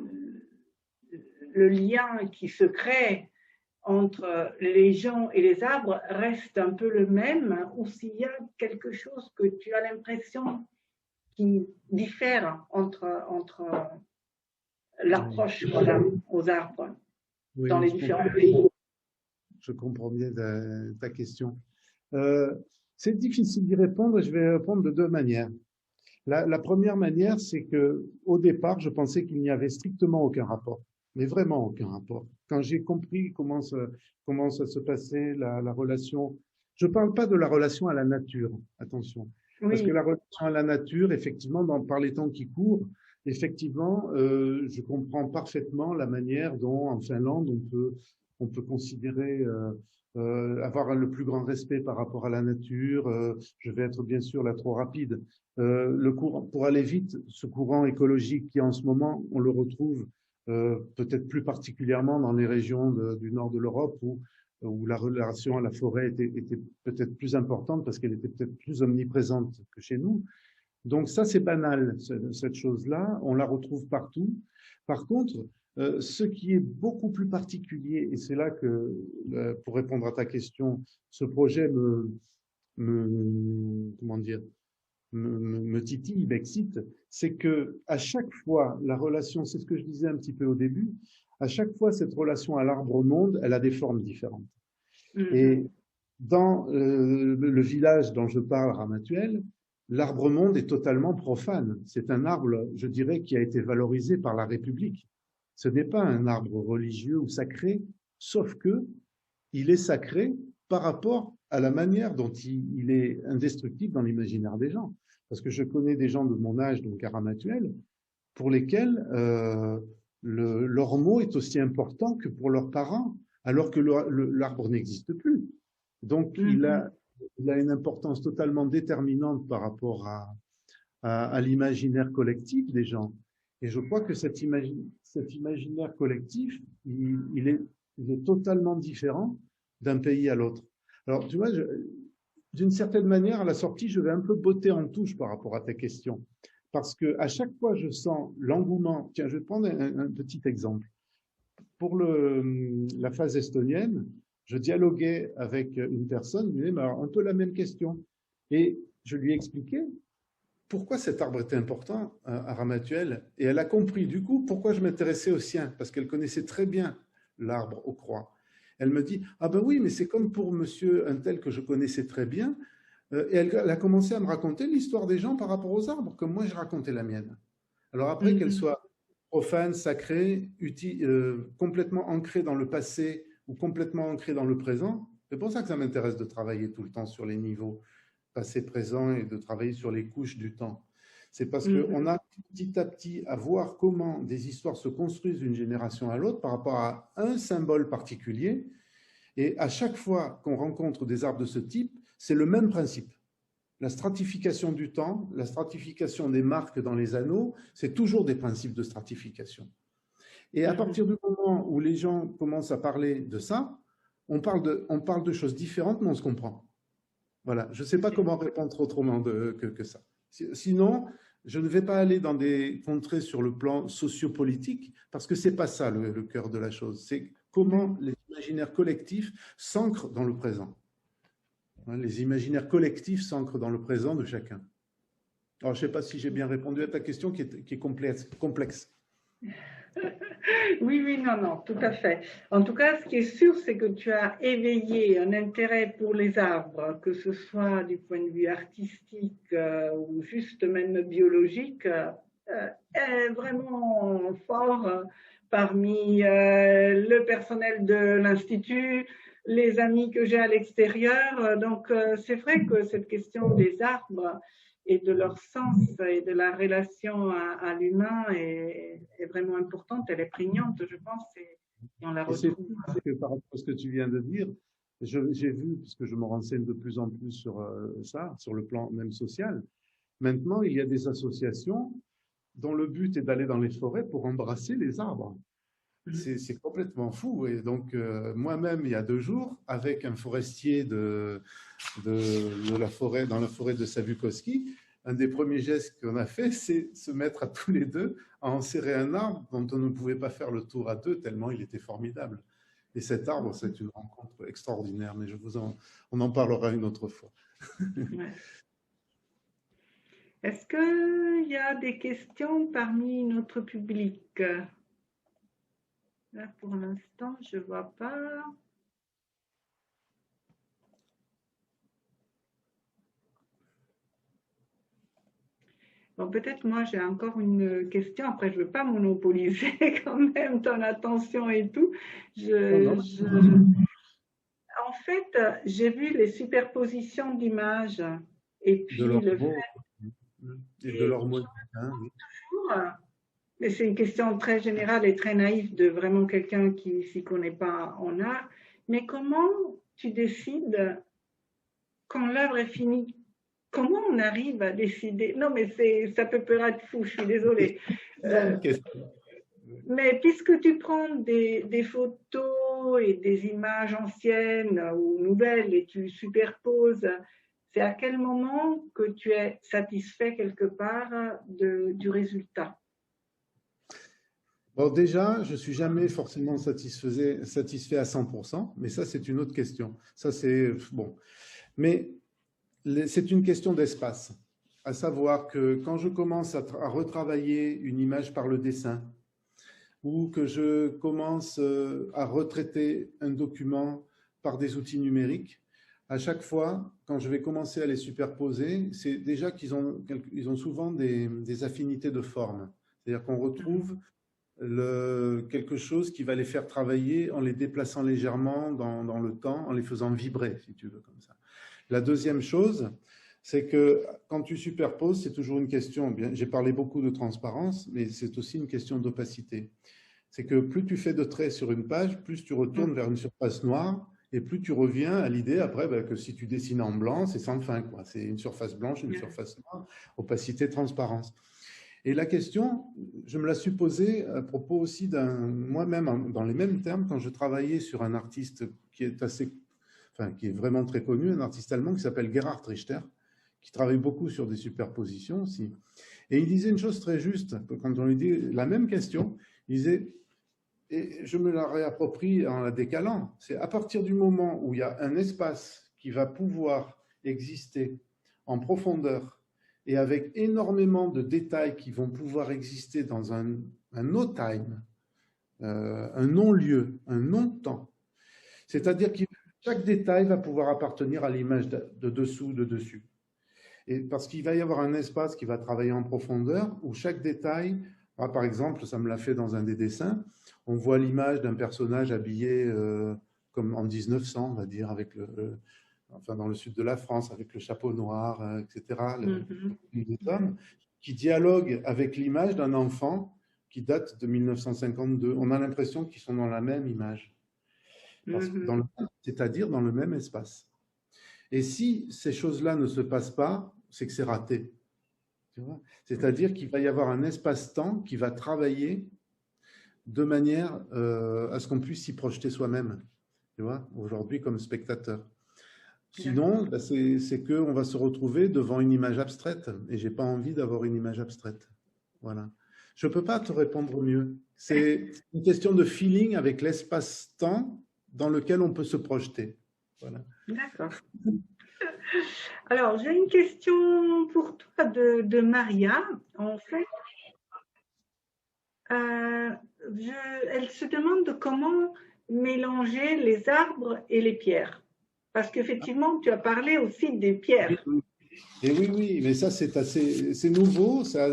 le lien qui se crée entre les gens et les arbres reste un peu le même, ou s'il y a quelque chose que tu as l'impression qui diffère entre l'approche aux arbres dans les différents pays. Je comprends bien ta question. C'est difficile d'y répondre et je vais répondre de deux manières. La première manière, c'est qu'au départ, je pensais qu'il n'y avait strictement aucun rapport, mais vraiment aucun rapport. Quand j'ai compris comment ça se passait, la relation, je ne parle pas de la relation à la nature, attention, parce que la relation à la nature, effectivement, par les temps qui courent, effectivement, je comprends parfaitement la manière dont, en Finlande, on peut considérer avoir le plus grand respect par rapport à la nature. Je vais être bien sûr là trop rapide. Le courant, pour aller vite, ce courant écologique qui en ce moment, on le retrouve peut-être plus particulièrement dans les régions du nord de l'Europe où la relation à la forêt était peut-être plus importante parce qu'elle était peut-être plus omniprésente que chez nous. Donc ça, c'est banal, cette chose-là. On la retrouve partout. Par contre, ce qui est beaucoup plus particulier, et c'est là que, pour répondre à ta question, ce projet me titille, m'excite, c'est que à chaque fois, la relation, c'est ce que je disais un petit peu au début, à chaque fois, cette relation à l'arbre-monde, elle a des formes différentes. Et dans le village dont je parle, Ramatuelle, l'arbre-monde est totalement profane. C'est un arbre, je dirais, qui a été valorisé par la République. Ce n'est pas un arbre religieux ou sacré, sauf que il est sacré par rapport à la manière dont il est indestructible dans l'imaginaire des gens. Parce que je connais des gens de mon âge, donc à Ramatuelle, pour lesquels leur mot est aussi important que pour leurs parents, alors que l'arbre n'existe plus. Donc, il a une importance totalement déterminante par rapport à l'imaginaire collectif des gens. Et je crois que cet imaginaire collectif, il est totalement différent d'un pays à l'autre. Alors, tu vois, d'une certaine manière, à la sortie, je vais un peu botter en touche par rapport à ta question. Parce que à chaque fois, je sens l'engouement. Tiens, je vais prendre un petit exemple. Pour la phase estonienne, je dialoguais avec une personne, il me disait un peu la même question. Et je lui ai expliqué pourquoi cet arbre était important à Ramatuelle. Et elle a compris du coup pourquoi je m'intéressais au sien, parce qu'elle connaissait très bien l'arbre aux croix. Elle me dit « Ah ben oui, mais c'est comme pour monsieur un tel que je connaissais très bien. » Et elle a commencé à me raconter l'histoire des gens par rapport aux arbres, comme moi je racontais la mienne. Alors après, qu'elle soit profane, sacrée, complètement ancrée dans le passé ou complètement ancrée dans le présent, c'est pour ça que ça m'intéresse de travailler tout le temps sur les niveaux passé, présent et de travailler sur les couches du temps. C'est parce qu'on a petit à petit à voir comment des histoires se construisent d'une génération à l'autre par rapport à un symbole particulier. Et à chaque fois qu'on rencontre des arbres de ce type, c'est le même principe. La stratification du temps, la stratification des marques dans les anneaux, c'est toujours des principes de stratification. Et à partir du moment où les gens commencent à parler de ça, on parle de choses différentes, mais on se comprend. Voilà, je ne sais pas comment répondre autrement que ça. Sinon, je ne vais pas aller dans des contrées sur le plan sociopolitique, parce que ce n'est pas ça le cœur de la chose. C'est comment les imaginaires collectifs s'ancrent dans le présent. Les imaginaires collectifs s'ancrent dans le présent de chacun. Alors, je ne sais pas si j'ai bien répondu à ta question qui est complexe. Oui, oui, non, non, tout à fait. En tout cas, ce qui est sûr, c'est que tu as éveillé un intérêt pour les arbres, que ce soit du point de vue artistique ou juste même biologique, est vraiment fort parmi le personnel de l'Institut, les amis que j'ai à l'extérieur. Donc, c'est vrai que cette question des arbres et de leur sens et de la relation à l'humain est vraiment importante, elle est prégnante, je pense, et on la retrouve. Que par rapport à ce que tu viens de dire, j'ai vu, puisque je me renseigne de plus en plus sur ça, sur le plan même social, maintenant il y a des associations dont le but est d'aller dans les forêts pour embrasser les arbres. C'est complètement fou. Et donc, moi-même, il y a 2 jours, avec un forestier de la forêt, dans la forêt de Savukoski, un des premiers gestes qu'on a fait, c'est se mettre à tous les deux à enserrer un arbre dont on ne pouvait pas faire le tour à 2 tellement il était formidable. Et cet arbre, c'est une rencontre extraordinaire, mais on en parlera une autre fois. Ouais. Est-ce qu'il y a des questions parmi notre public? Là, pour l'instant, je ne vois pas. Bon, peut-être moi, j'ai encore une question. Après, je ne veux pas monopoliser quand même ton attention et tout. En fait, j'ai vu les superpositions d'images et puis le fait et de leur mot. Mais c'est une question très générale et très naïve de vraiment quelqu'un qui s'y connaît pas en art. Mais comment tu décides quand l'œuvre est finie? Comment on arrive à décider? Non, mais ça peut paraître fou, je suis désolée. Mais puisque tu prends des photos et des images anciennes ou nouvelles et tu superposes, c'est à quel moment que tu es satisfait quelque part du résultat? Bon, déjà, je ne suis jamais forcément satisfait à 100%, mais ça, c'est une autre question. Ça, c'est bon. Mais c'est une question d'espace. À savoir que quand je commence à retravailler une image par le dessin, ou que je commence à retraiter un document par des outils numériques, à chaque fois, quand je vais commencer à les superposer, c'est déjà qu'ils ont souvent des affinités de forme. C'est-à-dire qu'on retrouve quelque chose qui va les faire travailler en les déplaçant légèrement dans le temps, en les faisant vibrer, si tu veux, comme ça. La deuxième chose, c'est que quand tu superposes, c'est toujours une question, j'ai parlé beaucoup de transparence, mais c'est aussi une question d'opacité. C'est que plus tu fais de traits sur une page, plus tu retournes vers une surface noire, et plus tu reviens à l'idée après que si tu dessines en blanc, c'est sans fin, quoi. C'est une surface blanche, une surface noire, opacité, transparence. Et la question, je me la suis posée à propos aussi moi-même, dans les mêmes termes, quand je travaillais sur un artiste qui est vraiment très connu, un artiste allemand qui s'appelle Gerhard Richter, qui travaille beaucoup sur des superpositions aussi. Et il disait une chose très juste, quand on lui dit la même question, il disait, et je me la réapproprie en la décalant, c'est à partir du moment où il y a un espace qui va pouvoir exister en profondeur et avec énormément de détails qui vont pouvoir exister dans un no-time, un non-lieu, un non-temps. C'est-à-dire que chaque détail va pouvoir appartenir à l'image de dessous, de dessus. Et parce qu'il va y avoir un espace qui va travailler en profondeur où chaque détail, par exemple, ça me l'a fait dans un des dessins, on voit l'image d'un personnage habillé comme en 1900, on va dire, avec enfin dans le sud de la France, avec le chapeau noir, etc., les hommes, qui dialoguent avec l'image d'un enfant qui date de 1952. On a l'impression qu'ils sont dans la même image, c'est-à-dire dans le même espace. Et si ces choses-là ne se passent pas, c'est que c'est raté. C'est-à-dire qu'il va y avoir un espace-temps qui va travailler de manière à ce qu'on puisse s'y projeter soi-même, tu vois, aujourd'hui comme spectateur. Sinon, bah, c'est qu'on va se retrouver devant une image abstraite, et j'ai pas envie d'avoir une image abstraite. Voilà. Je peux pas te répondre mieux. C'est une question de feeling avec l'espace-temps dans lequel on peut se projeter. Voilà. D'accord. Alors, j'ai une question pour toi de Maria. En fait, elle se demande comment mélanger les arbres et les pierres. Parce qu'effectivement, tu as parlé aussi des pierres. Et oui, mais ça, c'est nouveau, ça,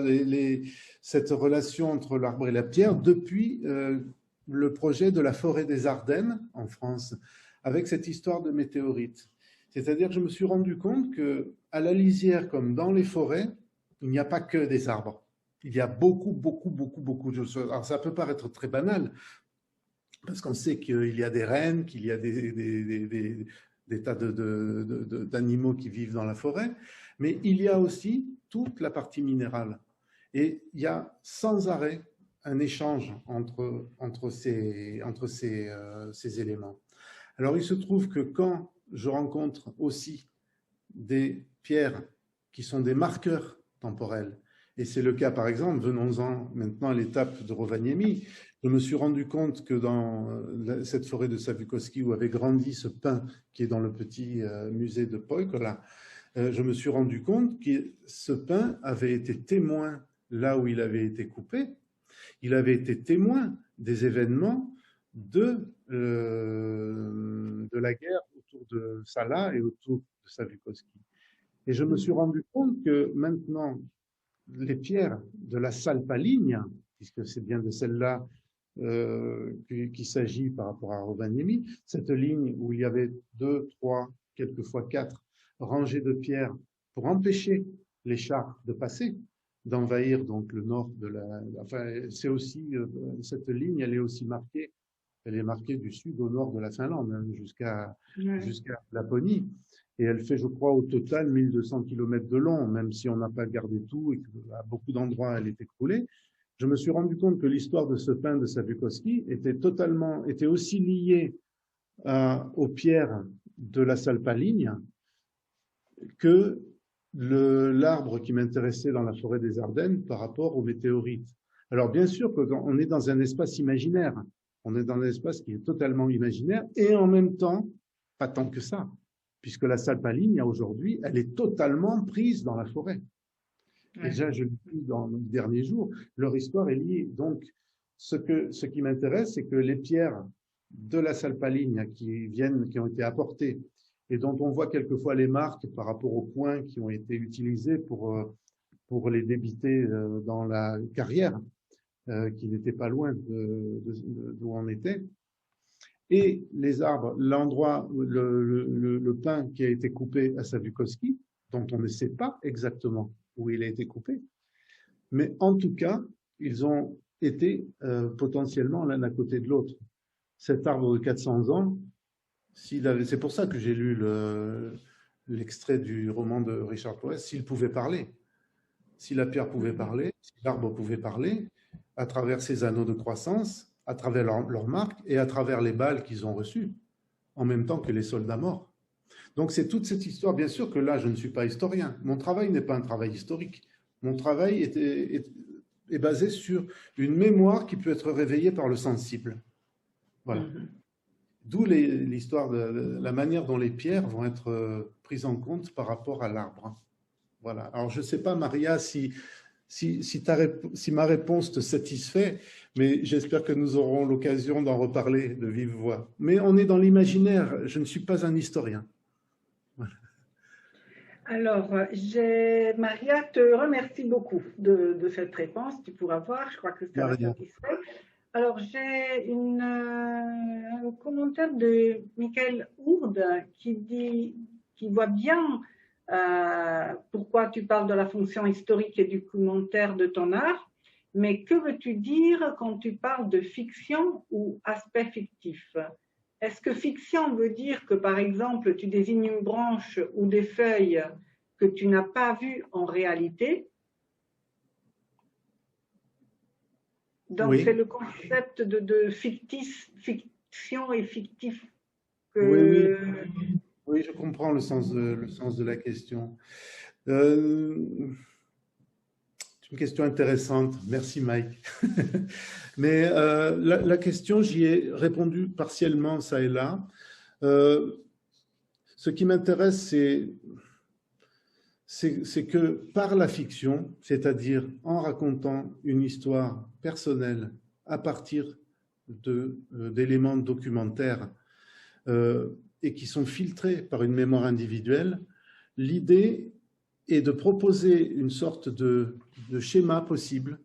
cette relation entre l'arbre et la pierre, depuis le projet de la forêt des Ardennes en France, avec cette histoire de météorites. C'est-à-dire que je me suis rendu compte qu'à la lisière, comme dans les forêts, il n'y a pas que des arbres. Il y a beaucoup de choses. Alors, ça peut paraître très banal, parce qu'on sait qu'il y a des rennes, qu'il y a des tas d'animaux qui vivent dans la forêt, mais il y a aussi toute la partie minérale. Et il y a sans arrêt un échange entre ces éléments. Alors, il se trouve que quand je rencontre aussi des pierres qui sont des marqueurs temporels, et c'est le cas, par exemple, venons-en maintenant à l'étape de Rovaniemi, je me suis rendu compte que dans cette forêt de Savukoski où avait grandi ce pin qui est dans le petit musée de Poikola, je me suis rendu compte que ce pin avait été témoin là où il avait été coupé, il avait été témoin des événements de la guerre autour de Sala et autour de Savukoski. Et je me suis rendu compte que maintenant, les pierres de la Salpaligne, puisque c'est bien de celle-là qu'il s'agit par rapport à Rovaniemi, cette ligne où il y avait 2, 3, quelquefois 4 rangées de pierres pour empêcher les chars de passer, d'envahir donc le nord de la... Enfin, c'est aussi, cette ligne, elle est aussi marquée, elle est marquée du sud au nord de la Finlande, hein, jusqu'à Laponie. Et elle fait, je crois, au total 1200 km de long, même si on n'a pas gardé tout et qu'à beaucoup d'endroits, elle est écroulée. Je me suis rendu compte que l'histoire de ce pin de Savukoski était aussi liée aux pierres de la Salpaligne que l'arbre qui m'intéressait dans la forêt des Ardennes par rapport aux météorites. Alors, bien sûr qu'on est dans un espace imaginaire. On est dans un espace qui est totalement imaginaire et en même temps, pas tant que ça, puisque la Salpaligne, aujourd'hui, elle est totalement prise dans la forêt. Ouais. Déjà, je l'ai vu dans les derniers jours, leur histoire est liée. Donc, ce qui m'intéresse, c'est que les pierres de la Salpaligne qui ont été apportées et dont on voit quelquefois les marques par rapport aux points qui ont été utilisés pour les débiter dans la carrière, qui n'était pas loin d'où on était. Et les arbres, l'endroit, le pin qui a été coupé à Savukoski, dont on ne sait pas exactement où il a été coupé, mais en tout cas, ils ont été potentiellement l'un à côté de l'autre. Cet arbre de 400 ans, c'est pour ça que j'ai lu l'extrait du roman de Richard Powers, s'il pouvait parler, si la pierre pouvait parler, si l'arbre pouvait parler, à travers ses anneaux de croissance, à travers leurs marques et à travers les balles qu'ils ont reçues, en même temps que les soldats morts. Donc c'est toute cette histoire, bien sûr que là, je ne suis pas historien. Mon travail n'est pas un travail historique. Mon travail est basé sur une mémoire qui peut être réveillée par le sensible. Voilà. D'où l'histoire de la manière dont les pierres vont être prises en compte par rapport à l'arbre. Voilà. Alors je ne sais pas, Maria, si ma réponse te satisfait, mais j'espère que nous aurons l'occasion d'en reparler de vive voix. Mais on est dans l'imaginaire, je ne suis pas un historien. Voilà. Alors, Maria te remercie beaucoup de cette réponse. Tu pourras voir, je crois que ça va satisfaire. Alors, j'ai un commentaire de Michael Hourde qui voit bien pourquoi tu parles de la fonction historique et documentaire de ton art, mais que veux-tu dire quand tu parles de fiction ou aspect fictif? Est-ce que fiction veut dire que, par exemple, tu désignes une branche ou des feuilles que tu n'as pas vues en réalité? Donc, Oui, c'est le concept de fiction et fictif oui, oui, que… oui, je comprends le sens de la question. Euh, c'est une question intéressante. Merci, Mike. Mais la question, j'y ai répondu partiellement, ça et là. Euh, Ce qui m'intéresse, c'est que par la fiction, c'est-à-dire en racontant une histoire personnelle à partir d'éléments documentaires et qui sont filtrés par une mémoire individuelle, l'idée est de proposer une sorte de schéma possible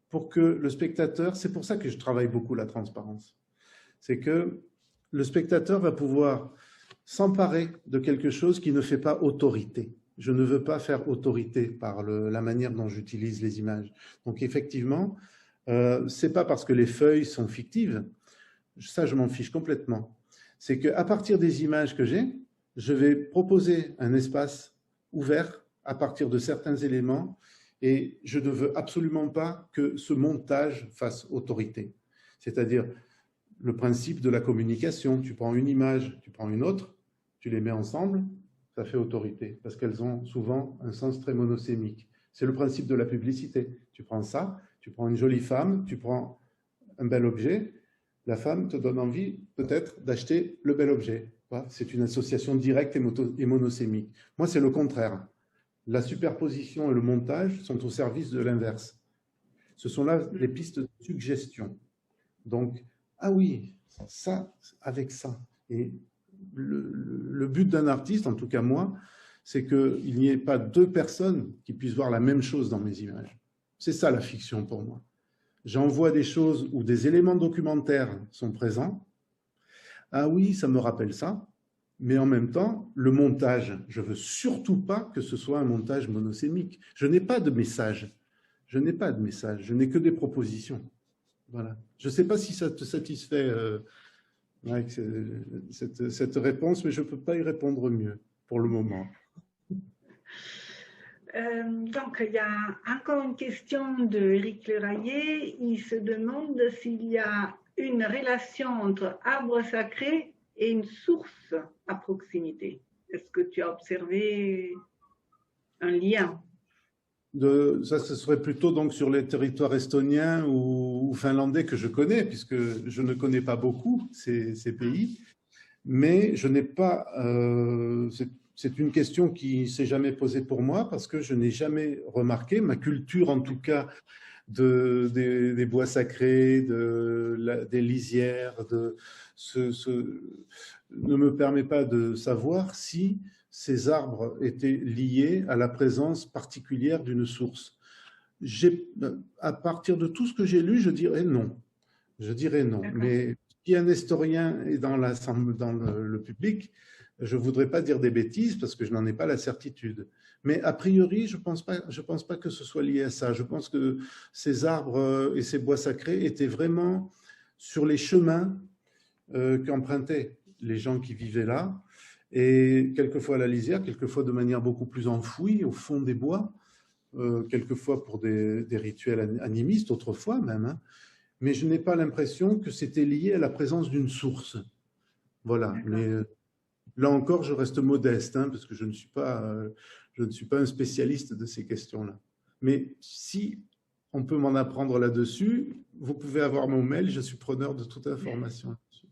pour que le spectateur, c'est pour ça que je travaille beaucoup la transparence, c'est que le spectateur va pouvoir s'emparer de quelque chose qui ne fait pas autorité. Je ne veux pas faire autorité par la manière dont j'utilise les images. Donc effectivement, c'est pas parce que les feuilles sont fictives, ça je m'en fiche complètement. C'est qu'à partir des images que j'ai, je vais proposer un espace ouvert à partir de certains éléments et je ne veux absolument pas que ce montage fasse autorité. C'est-à-dire le principe de la communication. Tu prends une image, tu prends une autre, tu les mets ensemble, ça fait autorité, parce qu'elles ont souvent un sens très monosémique. C'est le principe de la publicité. Tu prends ça, tu prends une jolie femme, tu prends un bel objet, la femme te donne envie peut-être d'acheter le bel objet. C'est une association directe et monosémique. Moi, c'est le contraire. La superposition et le montage sont au service de l'inverse. Ce sont là les pistes de suggestion. Donc, ah oui, ça, avec ça. Et le but d'un artiste, en tout cas moi, c'est qu'il n'y ait pas deux personnes qui puissent voir la même chose dans mes images. C'est ça la fiction pour moi. J'envoie des choses où des éléments documentaires sont présents. Ah oui, ça me rappelle ça. Mais en même temps, le montage, je ne veux surtout pas que ce soit un montage monosémique. Je n'ai pas de message. Je n'ai pas de message. Je n'ai que des propositions. Voilà. Je ne sais pas si ça te satisfait, Mike, cette réponse, mais je ne peux pas y répondre mieux pour le moment. Donc, il y a encore une question de Éric Leraillé. Il se demande s'il y a une relation entre arbre sacré et une source à proximité. Est-ce que tu as observé un lien? Ça, ce serait plutôt donc sur les territoires estoniens ou finlandais que je connais, puisque je ne connais pas beaucoup ces pays, mais je n'ai pas. C'est une question qui ne s'est jamais posée pour moi parce que je n'ai jamais remarqué, ma culture en tout cas, des bois sacrés, des lisières, ne me permet pas de savoir si ces arbres étaient liés à la présence particulière d'une source. À partir de tout ce que j'ai lu, je dirais non. Je dirais non. Mais si un historien est dans le public, je ne voudrais pas dire des bêtises parce que je n'en ai pas la certitude. Mais a priori, je pense pas que ce soit lié à ça. Je pense que ces arbres et ces bois sacrés étaient vraiment sur les chemins qu'empruntaient les gens qui vivaient là, et quelquefois à la lisière, quelquefois de manière beaucoup plus enfouie au fond des bois, quelquefois pour des rituels animistes, autrefois même, hein. Mais je n'ai pas l'impression que c'était lié à la présence d'une source. Voilà. Mais là encore, je reste modeste, hein, parce que je ne suis pas un spécialiste de ces questions-là. Mais si on peut m'en apprendre là-dessus, vous pouvez avoir mon mail, je suis preneur de toute information là-dessus.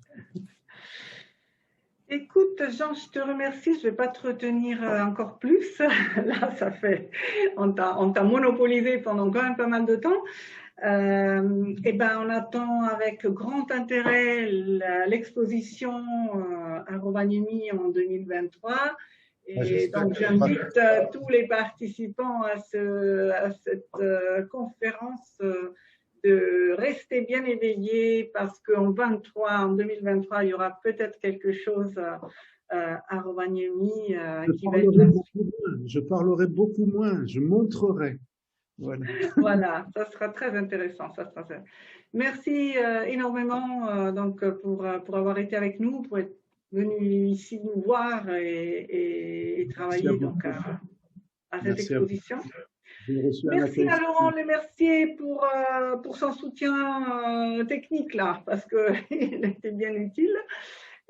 Écoute, Jean, je te remercie. Je ne vais pas te retenir encore plus. Là, on t'a monopolisé pendant quand même pas mal de temps. On attend avec grand intérêt l'exposition à Rovaniemi en 2023. Et donc, j'invite tous les participants à cette conférence de rester bien éveillés parce qu'en 2023, il y aura peut-être quelque chose à Rovaniemi Je qui va être parlerai beaucoup moins, je parlerai beaucoup moins, je montrerai. Voilà. Voilà, ça sera très intéressant. Ça sera ça. Merci énormément pour avoir été avec nous, pour être venu ici nous voir et Merci à travailler vous. donc à cette Merci à vous. exposition. J'ai reçu un Merci accueil. à Laurent Lemercier pour son soutien technique là, parce qu'il était bien utile.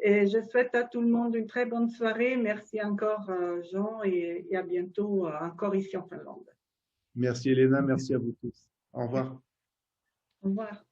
Et je souhaite à tout le monde une très bonne soirée. Merci encore Jean et à bientôt encore ici en Finlande. Merci Elena, merci à vous tous. Au revoir. Au revoir.